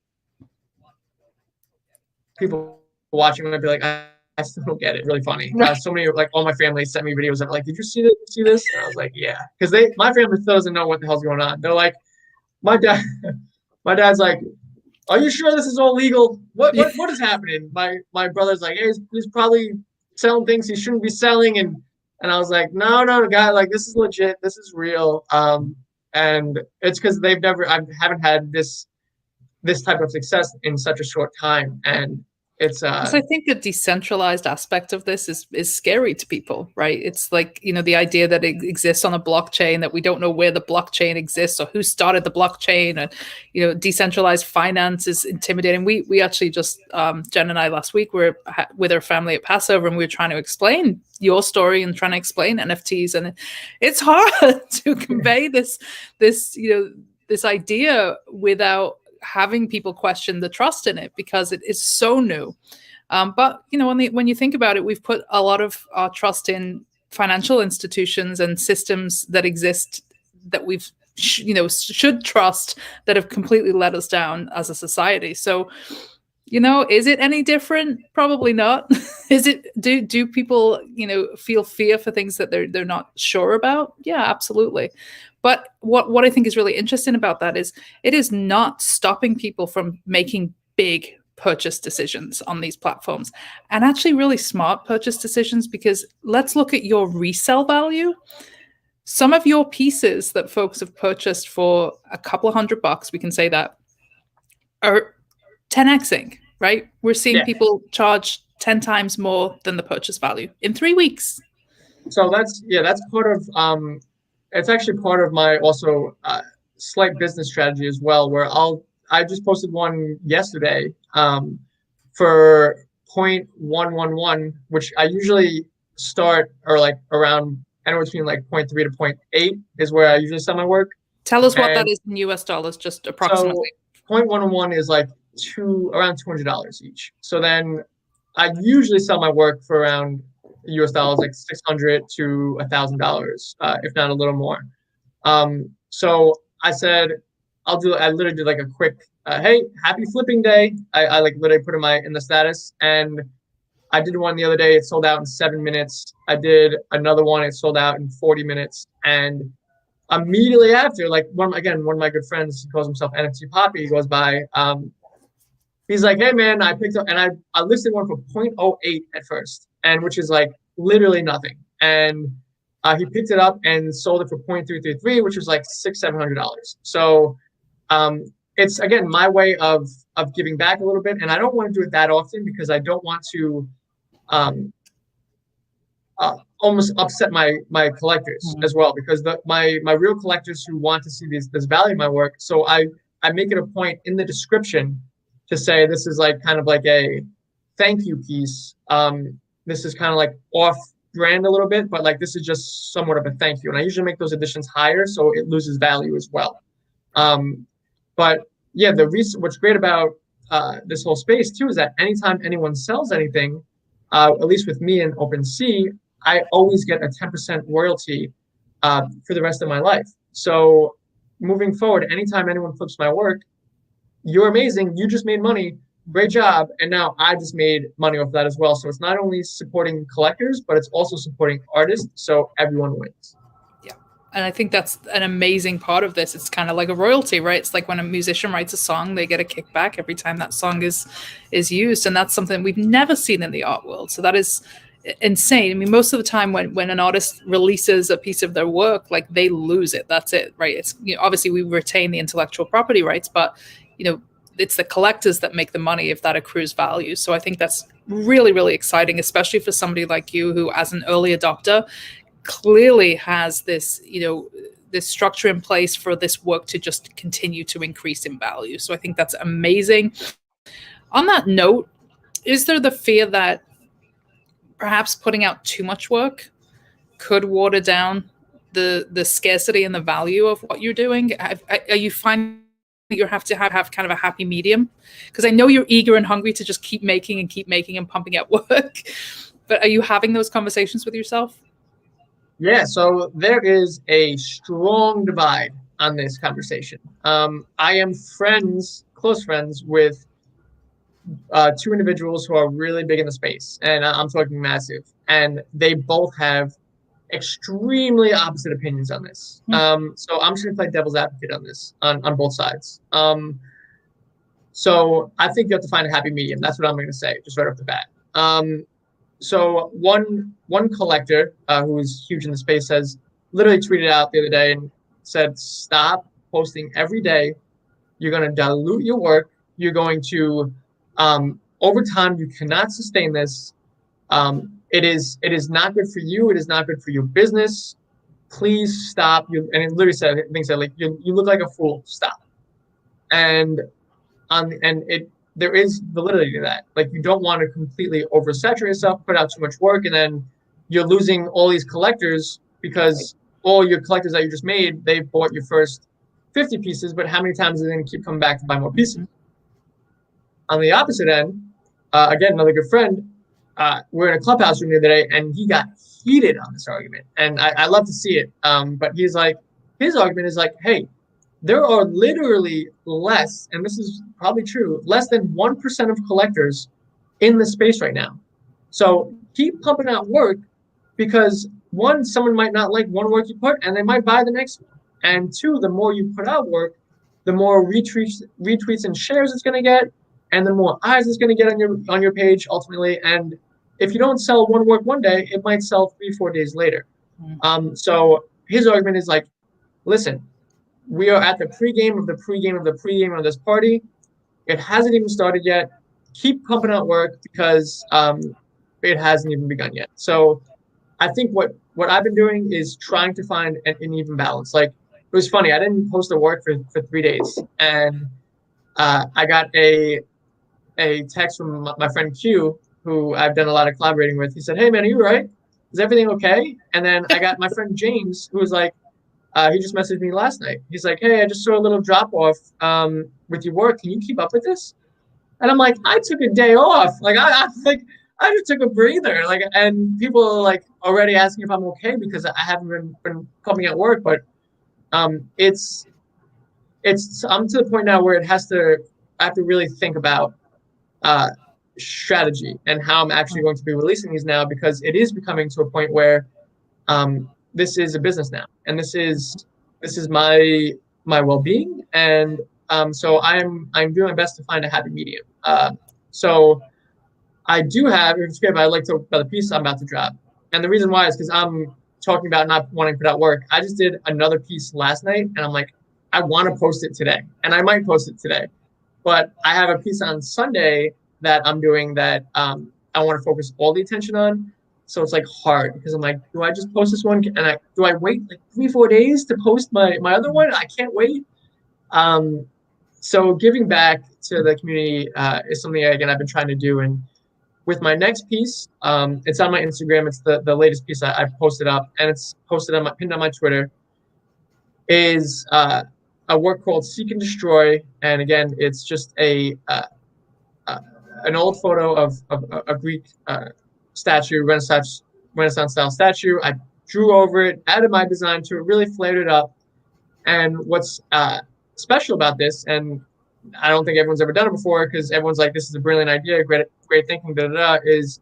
people watching might be like, I still don't get it. Really funny. Right. So many, like all my family sent me videos of like, did you see this? And I was like, yeah, because my family still doesn't know what the hell's going on. They're like, my dad's like, are you sure this is all legal? What is happening? My brother's like, hey, he's probably selling things he shouldn't be selling, and I was like, no, guy, like this is legit. This is real. And it's because I haven't had this type of success in such a short time, and it's So I think the decentralized aspect of this is scary to people, right? It's like, the idea that it exists on a blockchain, that we don't know where the blockchain exists or who started the blockchain, and decentralized finance is intimidating. We actually just Jen and I last week were with our family at Passover, and we were trying to explain your story and trying to explain NFTs, and it's hard to convey this idea without having people question the trust in it, because it is so new. But when you think about it, we've put a lot of our trust in financial institutions and systems that exist that we've should trust, that have completely let us down as a society. So is it any different? Probably not. Is it? Do people feel fear for things that they're not sure about? Yeah, absolutely. But what I think is really interesting about that is it is not stopping people from making big purchase decisions on these platforms, and actually really smart purchase decisions, because let's look at your resale value. Some of your pieces that folks have purchased for a couple of $100, we can say that, are 10xing, right? We're seeing people charge 10 times more than the purchase value in 3 weeks. So that's part of it's actually part of my also slight business strategy as well, where I just posted one yesterday for 0.111, which I usually start, or like around anywhere between like 0.3 to 0.8 is where I usually sell my work. Tell us what that is in US dollars, just approximately. So 0.111 is like around $200 each. So then I usually sell my work for around US dollars, like $600 to $1,000, if not a little more. So I said, I literally did like a quick, hey, happy flipping day. I like literally put in the status, and I did one the other day. It sold out in 7 minutes. I did another one. It sold out in 40 minutes. And immediately after, like one of my good friends, he calls himself NFT Poppy, he goes by, he's like, hey man, I picked up, and I listed one for 0.08 at first, and which is like literally nothing. And he picked it up and sold it for 0.333, which was like $600-700. So it's again my way of giving back a little bit, and I don't want to do it that often because I don't want to almost upset my collectors as well, because my real collectors who want to see this value in my work. So I make it a point in the description to say this is like kind of like a thank you piece. This is kind of like off brand a little bit, but like this is just somewhat of a thank you. And I usually make those editions higher so it loses value as well. But yeah, what's great about this whole space too is that anytime anyone sells anything, at least with me in OpenSea, I always get a 10% royalty for the rest of my life. So moving forward, anytime anyone flips my work, you're amazing, you just made money, great job, and now I just made money off that as well. So it's not only supporting collectors, but it's also supporting artists, so everyone wins. Yeah, and I think that's an amazing part of this. It's kind of like a royalty, right? It's like when a musician writes a song, they get a kickback every time that song is used, and that's something we've never seen in the art world. So that is insane. I mean, most of the time when an artist releases a piece of their work, like they lose it. That's it, right? It's obviously we retain the intellectual property rights, but it's the collectors that make the money if that accrues value. So I think that's really, really exciting, especially for somebody like you who, as an early adopter, clearly has this, this structure in place for this work to just continue to increase in value. So I think that's amazing. On that note, is there the fear that perhaps putting out too much work could water down the scarcity and the value of what you're doing? Are you finding that you have to have kind of a happy medium? Because I know you're eager and hungry to just keep making and pumping out work, but are you having those conversations with yourself? Yeah, so there is a strong divide on this conversation. I am close friends with two individuals who are really big in the space, and I'm talking massive, and they both have extremely opposite opinions on this. So I'm just gonna play devil's advocate on this, on both sides. So I think you have to find a happy medium. That's what I'm gonna say, just right off the bat. So one collector who is huge in the space has literally tweeted out the other day and said, "Stop posting every day. You're gonna dilute your work. You're going to over time, you cannot sustain this. It is not good for you. It is not good for your business. Please stop." And it literally said things like, "You look like a fool. Stop." And there is validity to that. Like, you don't want to completely oversaturate yourself, put out too much work, and then you're losing all these collectors because all your collectors that you just made, they bought your first 50 pieces, but how many times are they going to keep coming back to buy more pieces? On the opposite end, again, another good friend, we're in a clubhouse room the other day, and he got heated on this argument. And I love to see it. But he's like, his argument is like, hey, there are literally less, and this is probably true, less than 1% of collectors in the space right now. So keep pumping out work, because one, someone might not like one work you put, and they might buy the next one. And two, the more you put out work, the more retweets and shares it's going to get, and the more eyes it's going to get on your page ultimately. And if you don't sell one work one day, it might sell 3-4 days later. So his argument is like, listen, we are at the pregame of the pregame of the pregame of this party. It hasn't even started yet. Keep pumping out work, because it hasn't even begun yet. So I think what I've been doing is trying to find an even balance. Like, it was funny, I didn't post a work for 3 days, and I got a text from my friend Q, who I've done a lot of collaborating with. He said, "Hey man, are you all right? Is everything okay?" And then I got my friend James, who was like, he just messaged me last night. He's like, "Hey, I just saw a little drop off with your work. Can you keep up with this?" And I'm like, I took a day off. Like, I just took a breather. Like, and people are like already asking if I'm okay because I haven't been pumping out work. But I'm to the point now where I have to really think about strategy and how I'm actually going to be releasing these now, because it is becoming to a point where this is a business now, and this is my well-being, and so I'm doing my best to find a happy medium. So I do have, I'd like to talk about the piece I'm about to drop, and the reason why is because I'm talking about not wanting to put out work. I just did another piece last night, and I'm like, I want to post it today, and I might post it today, but I have a piece on Sunday that I'm doing that I want to focus all the attention on. So it's like hard, because I'm like, do I just post this one, and do I wait like 3-4 days to post my other one? I can't wait. So giving back to the community is something, again, I've been trying to do. And with my next piece, it's on my Instagram. It's the latest piece I posted up, and it's posted pinned on my Twitter. Is a work called Seek and Destroy, and again, it's just an old photo of a Greek statue, Renaissance style statue. I drew over it, added my design to it, really flared it up. And what's special about this, and I don't think everyone's ever done it before, because everyone's like, this is a brilliant idea, great thinking, is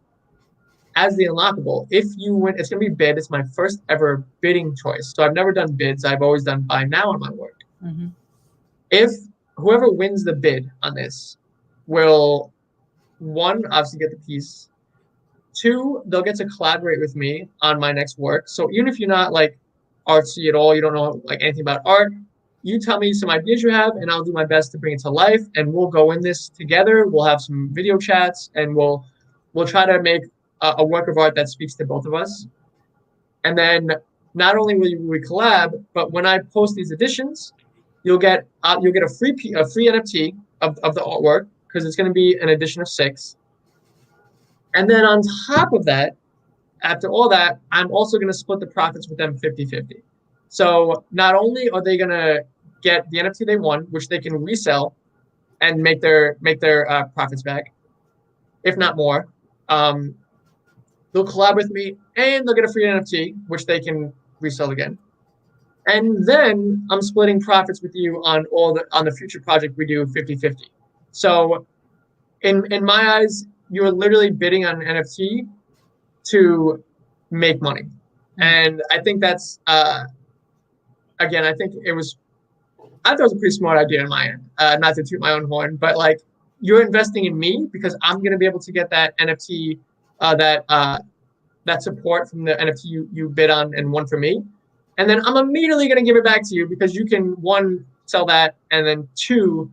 as the unlockable. If you win, it's going to be bid. It's my first ever bidding choice. So I've never done bids. I've always done buy now on my work. Mm-hmm. If whoever wins the bid on this will, one, obviously get the piece. Two, they'll get to collaborate with me on my next work. So even if you're not like artsy at all, you don't know like anything about art, you tell me some ideas you have, and I'll do my best to bring it to life. And we'll go in this together. We'll have some video chats, and we'll try to make a work of art that speaks to both of us. And then not only will we collab, but when I post these editions, you'll get a free NFT of the artwork, because it's going to be an edition of 6. And then on top of that, after all that, I'm also going to split the profits with them 50-50. So not only are they going to get the NFT they won, which they can resell and make their profits back, if not more, they'll collab with me and they'll get a free NFT, which they can resell again. And then I'm splitting profits with you on the future project we do 50-50. So in my eyes, you're literally bidding on an NFT to make money. And I think that's again, I thought it was a pretty smart idea on my end. Not to toot my own horn, but like, you're investing in me because I'm going to be able to get that NFT, that support from the NFT you bid on and won for me. And then I'm immediately going to give it back to you because you can, 1, sell that, and then 2,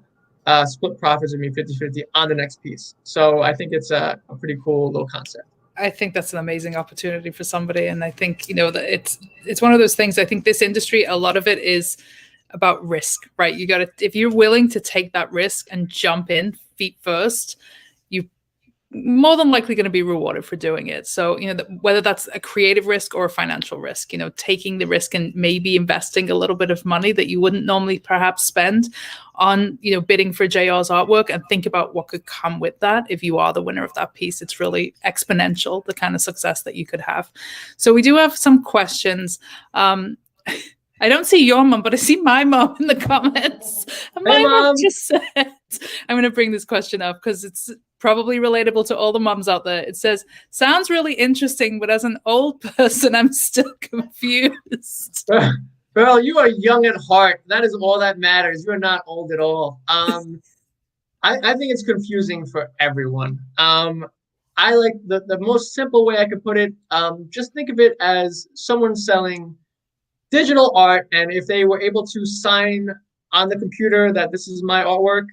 split profits with me 50-50 on the next piece. So I think it's a pretty cool little concept. I think that's an amazing opportunity for somebody. And I think, that it's one of those things. I think this industry, a lot of it is about risk, right? You got to, if you're willing to take that risk and jump in feet first, you more than likely going to be rewarded for doing it. So, whether that's a creative risk or a financial risk, taking the risk and maybe investing a little bit of money that you wouldn't normally perhaps spend on, bidding for JR's artwork, and think about what could come with that. If you are the winner of that piece, it's really exponential, the kind of success that you could have. So we do have some questions. I don't see your mom, but I see my mom in the comments. And my mom just said, I'm going to bring this question up because it's probably relatable to all the moms out there. It says, sounds really interesting, but as an old person, I'm still confused. Well, you are young at heart. That is all that matters. You are not old at all. I think it's confusing for everyone. I like the most simple way I could put it. Just think of it as someone selling digital art, and if they were able to sign on the computer that this is my artwork,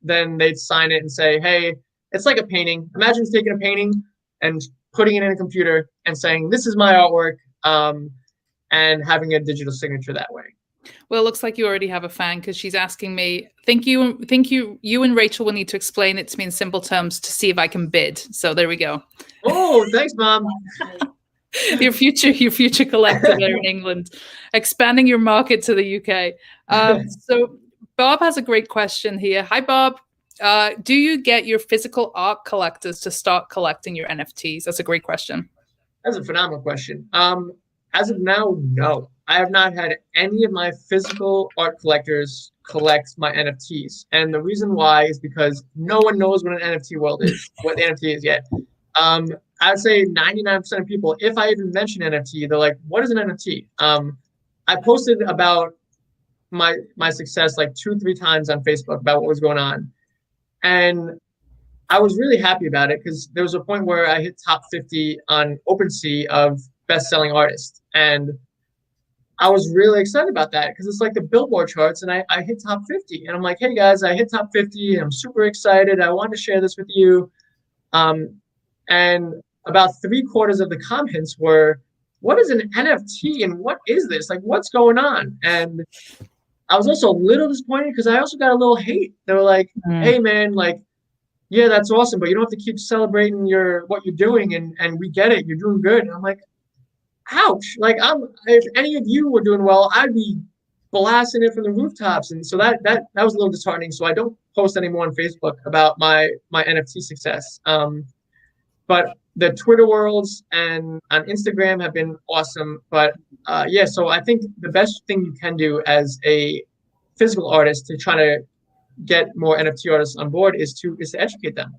then they'd sign it and say, hey, it's like a painting. Imagine taking a painting and putting it in a computer and saying, this is my artwork, and having a digital signature that way. Well, it looks like you already have a fan, because she's asking me, think you and Rachel will need to explain it to me in simple terms to see if I can bid. So there we go. Oh, thanks, Mom. your future collector there in England, expanding your market to the UK. So Bob has a great question here. Hi, Bob. Do you get your physical art collectors to start collecting your NFTs? That's a great question. That's a phenomenal question. As of now, no. I have not had any of my physical art collectors collect my NFTs. And the reason why is because no one knows what an NFT world is, what the NFT is yet. I'd say 99% of people, if I even mention NFT, they're like, what is an NFT? I posted about my success like 2-3 times on Facebook about what was going on. And I was really happy about it because there was a point where I hit top 50 on OpenSea of best-selling artists. And I was really excited about that because it's like the Billboard charts, and I hit top 50. And I'm like, hey guys, I hit top 50 and I'm super excited. I wanted to share this with you. And about 3/4 of the comments were, what is an NFT and what is this? Like, what's going on? And I was also a little disappointed because I also got a little hate. They were like, hey man, like, yeah, that's awesome, but you don't have to keep celebrating what you're doing, and we get it, you're doing good. And I'm like, ouch. Like, if any of you were doing well, I'd be blasting it from the rooftops. And so that was a little disheartening. So I don't post anymore on Facebook about my NFT success. But the Twitter worlds and on Instagram have been awesome. But yeah, so I think the best thing you can do as a physical artist to try to get more NFT artists on board is to educate them,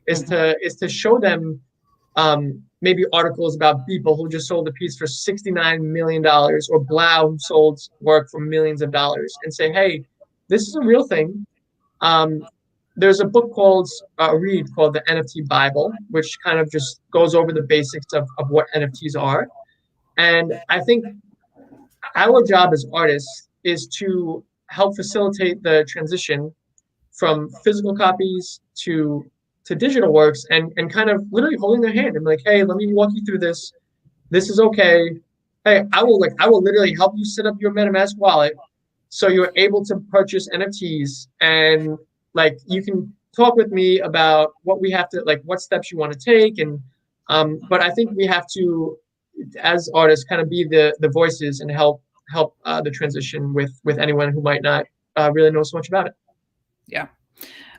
is to show them maybe articles about people who just sold a piece for $69 million, or Blau who sold work for millions of dollars, and say, hey, this is a real thing. There's a book called read called the NFT Bible, which kind of just goes over the basics of what NFTs are. And I think our job as artists is to help facilitate the transition from physical copies to digital works, and kind of literally holding their hand and like, hey, let me walk you through this. This is okay. Hey, I will literally help you set up your MetaMask wallet so you're able to purchase NFTs, and like you can talk with me about what we have to, like, what steps you want to take. And but I think we have to, as artists, kind of be the voices and help the transition with anyone who might not really know so much about it. Yeah.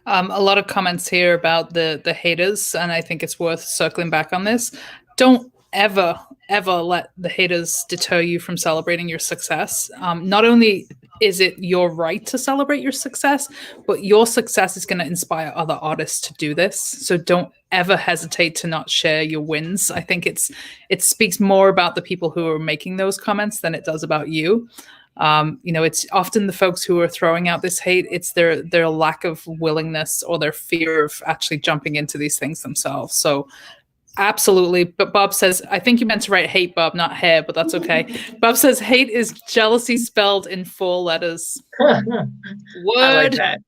A lot of comments here about the haters, and I think it's worth circling back on this. Don't ever let the haters deter you from celebrating your success. Not only is it your right to celebrate your success, but your success is going to inspire other artists to do this. So don't ever hesitate to not share your wins. I think it speaks more about the people who are making those comments than it does about you. It's often the folks who are throwing out this hate. It's their lack of willingness or their fear of actually jumping into these things themselves. So absolutely. But Bob says, I think you meant to write hate, Bob, not hair, but that's okay. Bob says hate is jealousy spelled in 4 letters. Word. I like that.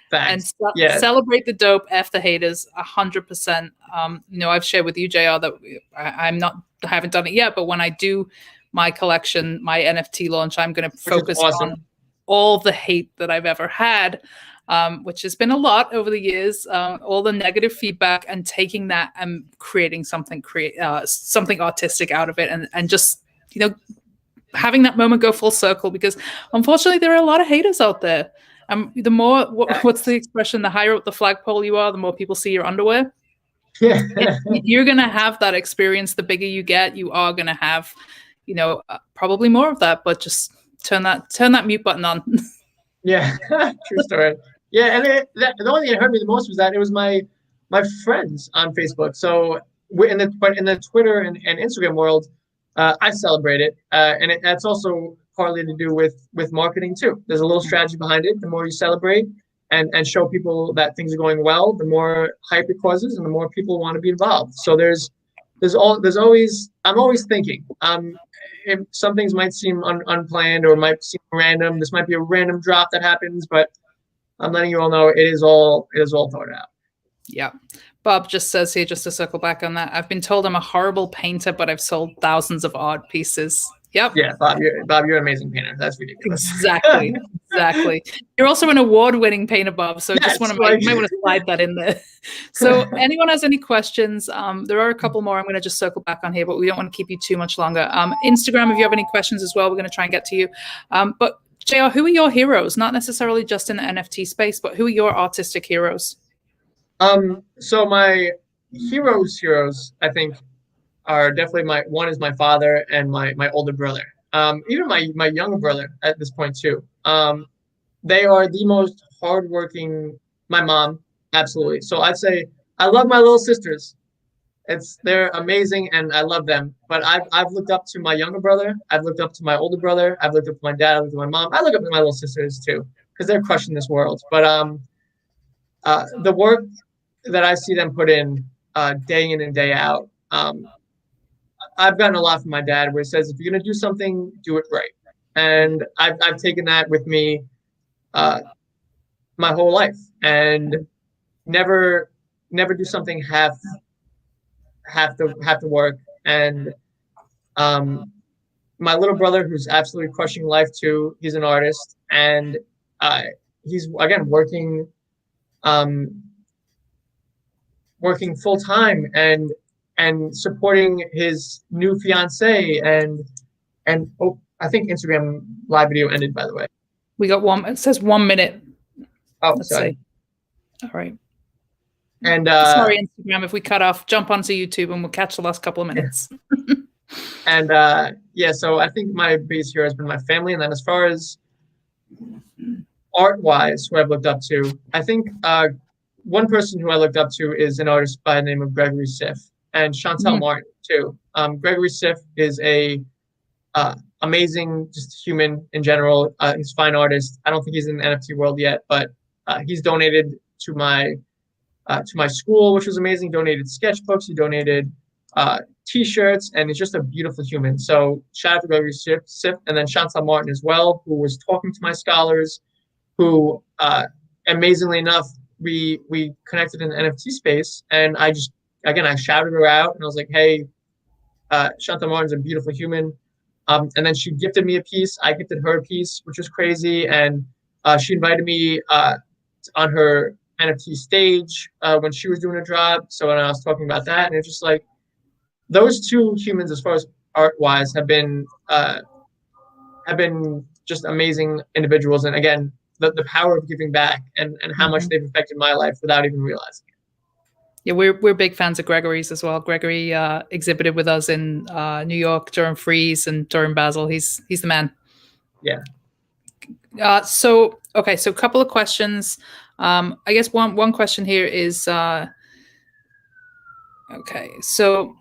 Facts. And celebrate the dope, F the haters, 100%. I've shared with you, JR, that I haven't done it yet, but when I do my collection, my NFT launch, I'm going to focus on all the hate that I've ever had, which has been a lot over the years, all the negative feedback, and taking that and creating something artistic out of it, and just, having that moment go full circle, because unfortunately there are a lot of haters out there. The more, what's the expression? The higher up the flagpole you are, the more people see your underwear. Yeah. You're going to have that experience. The bigger you get, you are going to have, probably more of that, but just turn that mute button on. Yeah, true story. Yeah, and the only thing that hurt me the most was that it was my friends on Facebook. So in the Twitter and Instagram world, I celebrate it, and that's also partly to do with marketing too. There's a little strategy behind it. The more you celebrate and show people that things are going well, the more hype it causes, and the more people want to be involved. So there's always, I'm always thinking, if some things might seem unplanned or might seem random. This might be a random drop that happens, but I'm letting you all know it is all thought out. Yeah. Bob just says here, just to circle back on that, I've been told I'm a horrible painter, but I've sold thousands of art pieces. Yep. Yeah, Bob, you're an amazing painter. That's ridiculous. Exactly. You're also an award-winning painter, Bob. So just want to might want to slide that in there. So anyone has any questions? There are a couple more I'm going to just circle back on here, but we don't want to keep you too much longer. Instagram, if you have any questions as well, we're going to try and get to you. But JR, who are your heroes? Not necessarily just in the NFT space, but who are your artistic heroes? So my heroes, I think, are definitely one is my father and my older brother. Even my younger brother at this point too. They are the most hardworking. My mom, absolutely. So I'd say I love my little sisters. They're amazing and I love them. But I've looked up to my younger brother. I've looked up to my older brother. I've looked up to my dad. I've looked up to my mom. I look up to my little sisters too, because they're crushing this world. But the work that I see them put in day in and day out. I've gotten a lot from my dad where he says, if you're going to do something, do it right. And I've taken that with me my whole life, and never do something half the work. And my little brother, who's absolutely crushing life too, he's an artist, and he's again working full time and supporting his new fiance, and I think Instagram live video ended, by the way. We got one. It says 1 minute. Oh, let's sorry. See. All right. And sorry, Instagram, if we cut off, jump onto YouTube and we'll catch the last couple of minutes. And so I think my biggest hero has been my family, and then as far as art-wise, who I've looked up to, I think one person who I looked up to is an artist by the name of Gregory Siff, and Chantel Martin too. Gregory Siff is a amazing just human in general. He's a fine artist. I don't think he's in the NFT world yet, but he's donated to my school, which was amazing. Donated sketchbooks. He donated T-shirts, and he's just a beautiful human. So shout out to Gregory Sif, and then Chantal Martin as well, who was talking to my scholars, who amazingly enough, we connected in the NFT space, and I shouted her out, and I was like, hey, Chantal Martin's a beautiful human. And then she gifted me a piece. I gifted her a piece, which was crazy. And she invited me on her NFT stage when she was doing a drop. So when I was talking about that, and it's just like those two humans, as far as art-wise, have been just amazing individuals. And again, the power of giving back and how much they've affected my life without even realizing it. Yeah, we're big fans of Gregory's as well. Gregory exhibited with us in New York during Freeze and during Basel. He's the man. Yeah. So a couple of questions. I guess one question here is okay. So,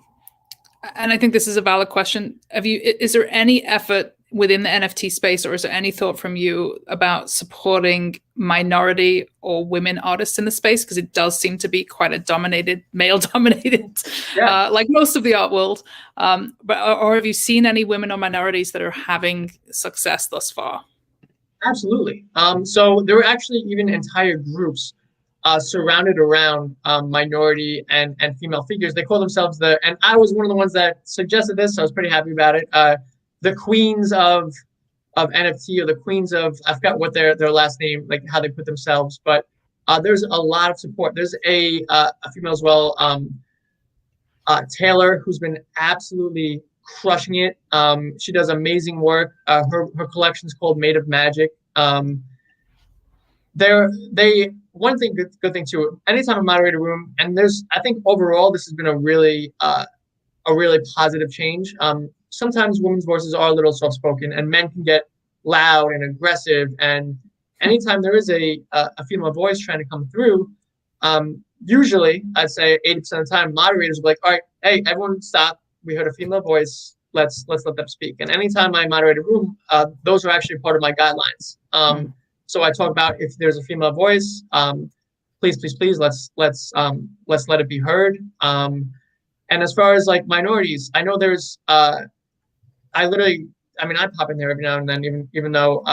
and I think this is a valid question. Is there any effort within the NFT space, or is there any thought from you about supporting minority or women artists in the space? Because it does seem to be quite a male-dominated, like most of the art world. Or have you seen any women or minorities that are having success thus far? Absolutely. So there were actually even entire groups surrounded around minority and female figures. They call themselves and I was one of the ones that suggested this, so I was pretty happy about it. The queens of NFT, or the queens of, I forgot what their last name, like how they put themselves, but there's a lot of support. There's a female as well, Taylor, who's been absolutely crushing it. She does amazing work. Her collection is called Made of Magic. One thing, good thing too, anytime I moderate a room, and I think overall this has been a really positive change. Sometimes women's voices are a little soft-spoken, and men can get loud and aggressive. And anytime there is a female voice trying to come through, usually I'd say 80% of the time, moderators will be like, all right, hey, everyone stop. We heard a female voice. Let's let them speak. And anytime I moderate a room, those are actually part of my guidelines. So I talk about, if there's a female voice, please, let's let it be heard. And as far as like minorities, I know there's I pop in there every now and then, even though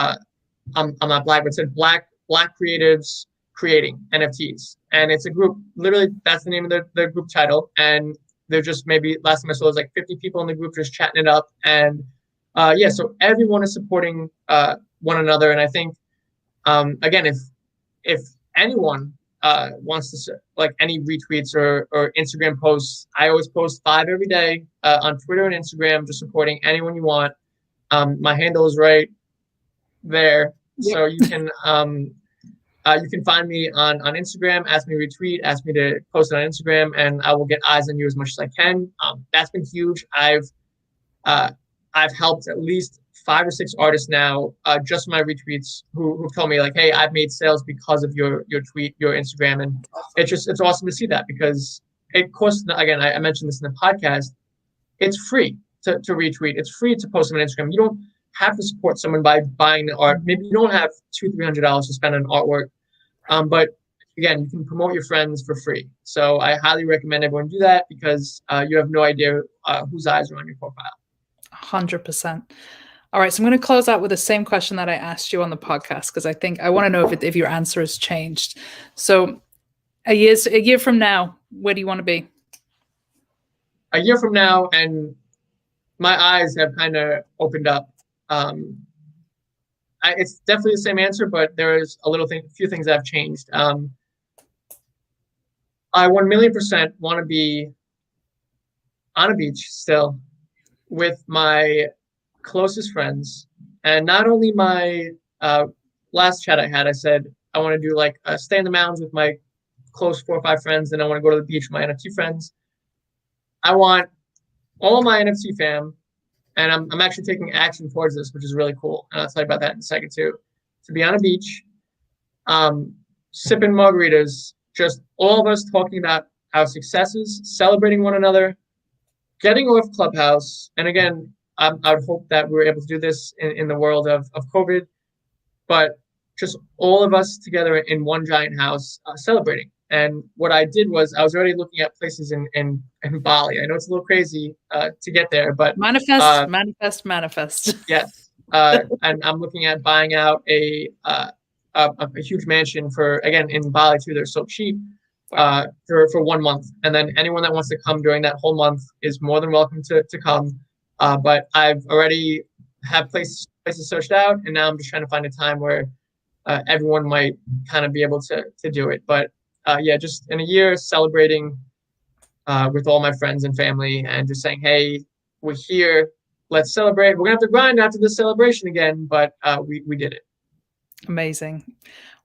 I'm not Black, but it said Black creatives creating NFTs, and it's a group. Literally, that's the name of their group title, and they're just, maybe last time I saw, it was like 50 people in the group just chatting it up, and so everyone is supporting one another, and I think again, if anyone wants to, like, any retweets or Instagram posts, I always post 5 every day on Twitter and Instagram, just supporting anyone you want. My handle is right there, so you can find me on Instagram, ask me to retweet, ask me to post it on Instagram, and I will get eyes on you as much as I can. That's been huge. I've helped at least 5 or 6 artists now, just my retweets, who've told me, like, hey, I've made sales because of your tweet, your Instagram. And it's awesome to see that, because it costs, again, I mentioned this in the podcast, it's free to retweet. It's free to post on Instagram. You don't have to support someone by buying the art. Maybe you don't have $200-$300 to spend on artwork. But again, you can promote your friends for free. So I highly recommend everyone do that, because you have no idea whose eyes are on your profile. 100%. All right, so I'm going to close out with the same question that I asked you on the podcast, because I want to know if your answer has changed. So a year from now, where do you want to be? A year from now, and my eyes have kind of opened up. It's definitely the same answer, but there is a few things that have changed. I 1,000,000% want to be on a beach still with my closest friends, and not only my last chat I said I want to do like stay in the mountains with my close 4 or 5 friends, and I want to go to the beach with my NFT friends. I want all my NFT fam, and I'm actually taking action towards this, which is really cool, and I'll tell you about that in a second too, to be on a beach, sipping margaritas, just all of us talking about our successes, celebrating one another, getting off Clubhouse. And again, I would hope that we're able to do this in the world of COVID, but just all of us together in one giant house, celebrating. And what I did was I was already looking at places in Bali. I know it's a little crazy to get there, but manifest. Yes, and I'm looking at buying out a huge mansion for, again, in Bali too. They're so cheap, for 1 month, and then anyone that wants to come during that whole month is more than welcome to come. But I've already have places searched out, and now I'm just trying to find a time where everyone might kind of be able to do it. But yeah, just in a year celebrating with all my friends and family, and just saying, hey, we're here. Let's celebrate. We're gonna have to grind after this celebration again, but we did it. Amazing.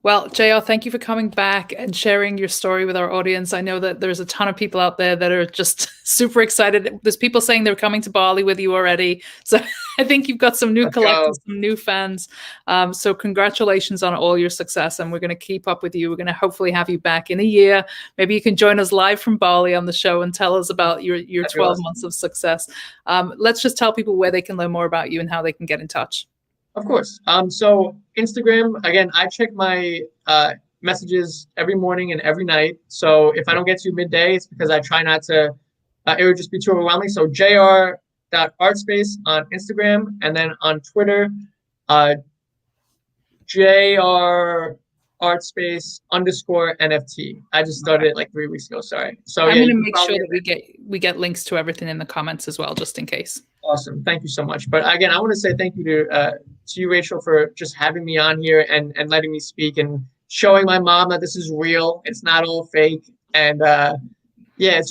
Well, JR, thank you for coming back and sharing your story with our audience. I know that there's a ton of people out there that are just super excited. There's people saying they're coming to Bali with you already. So I think you've got some new collectors, some new fans. So congratulations on all your success. And we're going to keep up with you. We're going to hopefully have you back in a year. Maybe you can join us live from Bali on the show and tell us about your 12 months of success. Let's just tell people where they can learn more about you and how they can get in touch. Of course. So Instagram, again, I check my messages every morning and every night. So if I don't get to you midday, it's because I try not to, it would just be too overwhelming. So jr.artspace on Instagram, and then on Twitter, jr.artspace_NFT. I just started it like 3 weeks ago. Sorry. So I'm going to make sure that we get links to everything in the comments as well, just in case. Awesome. Thank you so much. But again, I want to say thank you to you, Rachel, for just having me on here and letting me speak and showing my mom that this is real. It's not all fake. And yeah, it's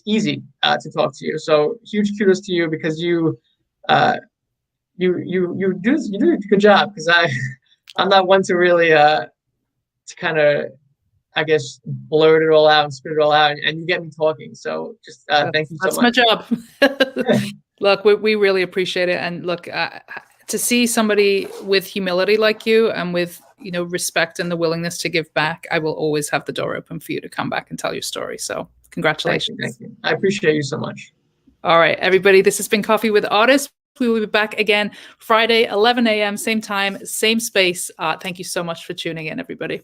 easy to talk to you. So huge kudos to you, because you do a good job, because I'm not one to really to kind of, I guess, blurt it all out and spit it all out, and you get me talking. So just thank you so much. That's my job. Look, we really appreciate it. And look, to see somebody with humility like you and with, respect and the willingness to give back, I will always have the door open for you to come back and tell your story. So congratulations. Thank you. I appreciate you so much. All right, everybody, this has been Coffee with Artists. We will be back again Friday, 11 a.m., same time, same space. Thank you so much for tuning in, everybody.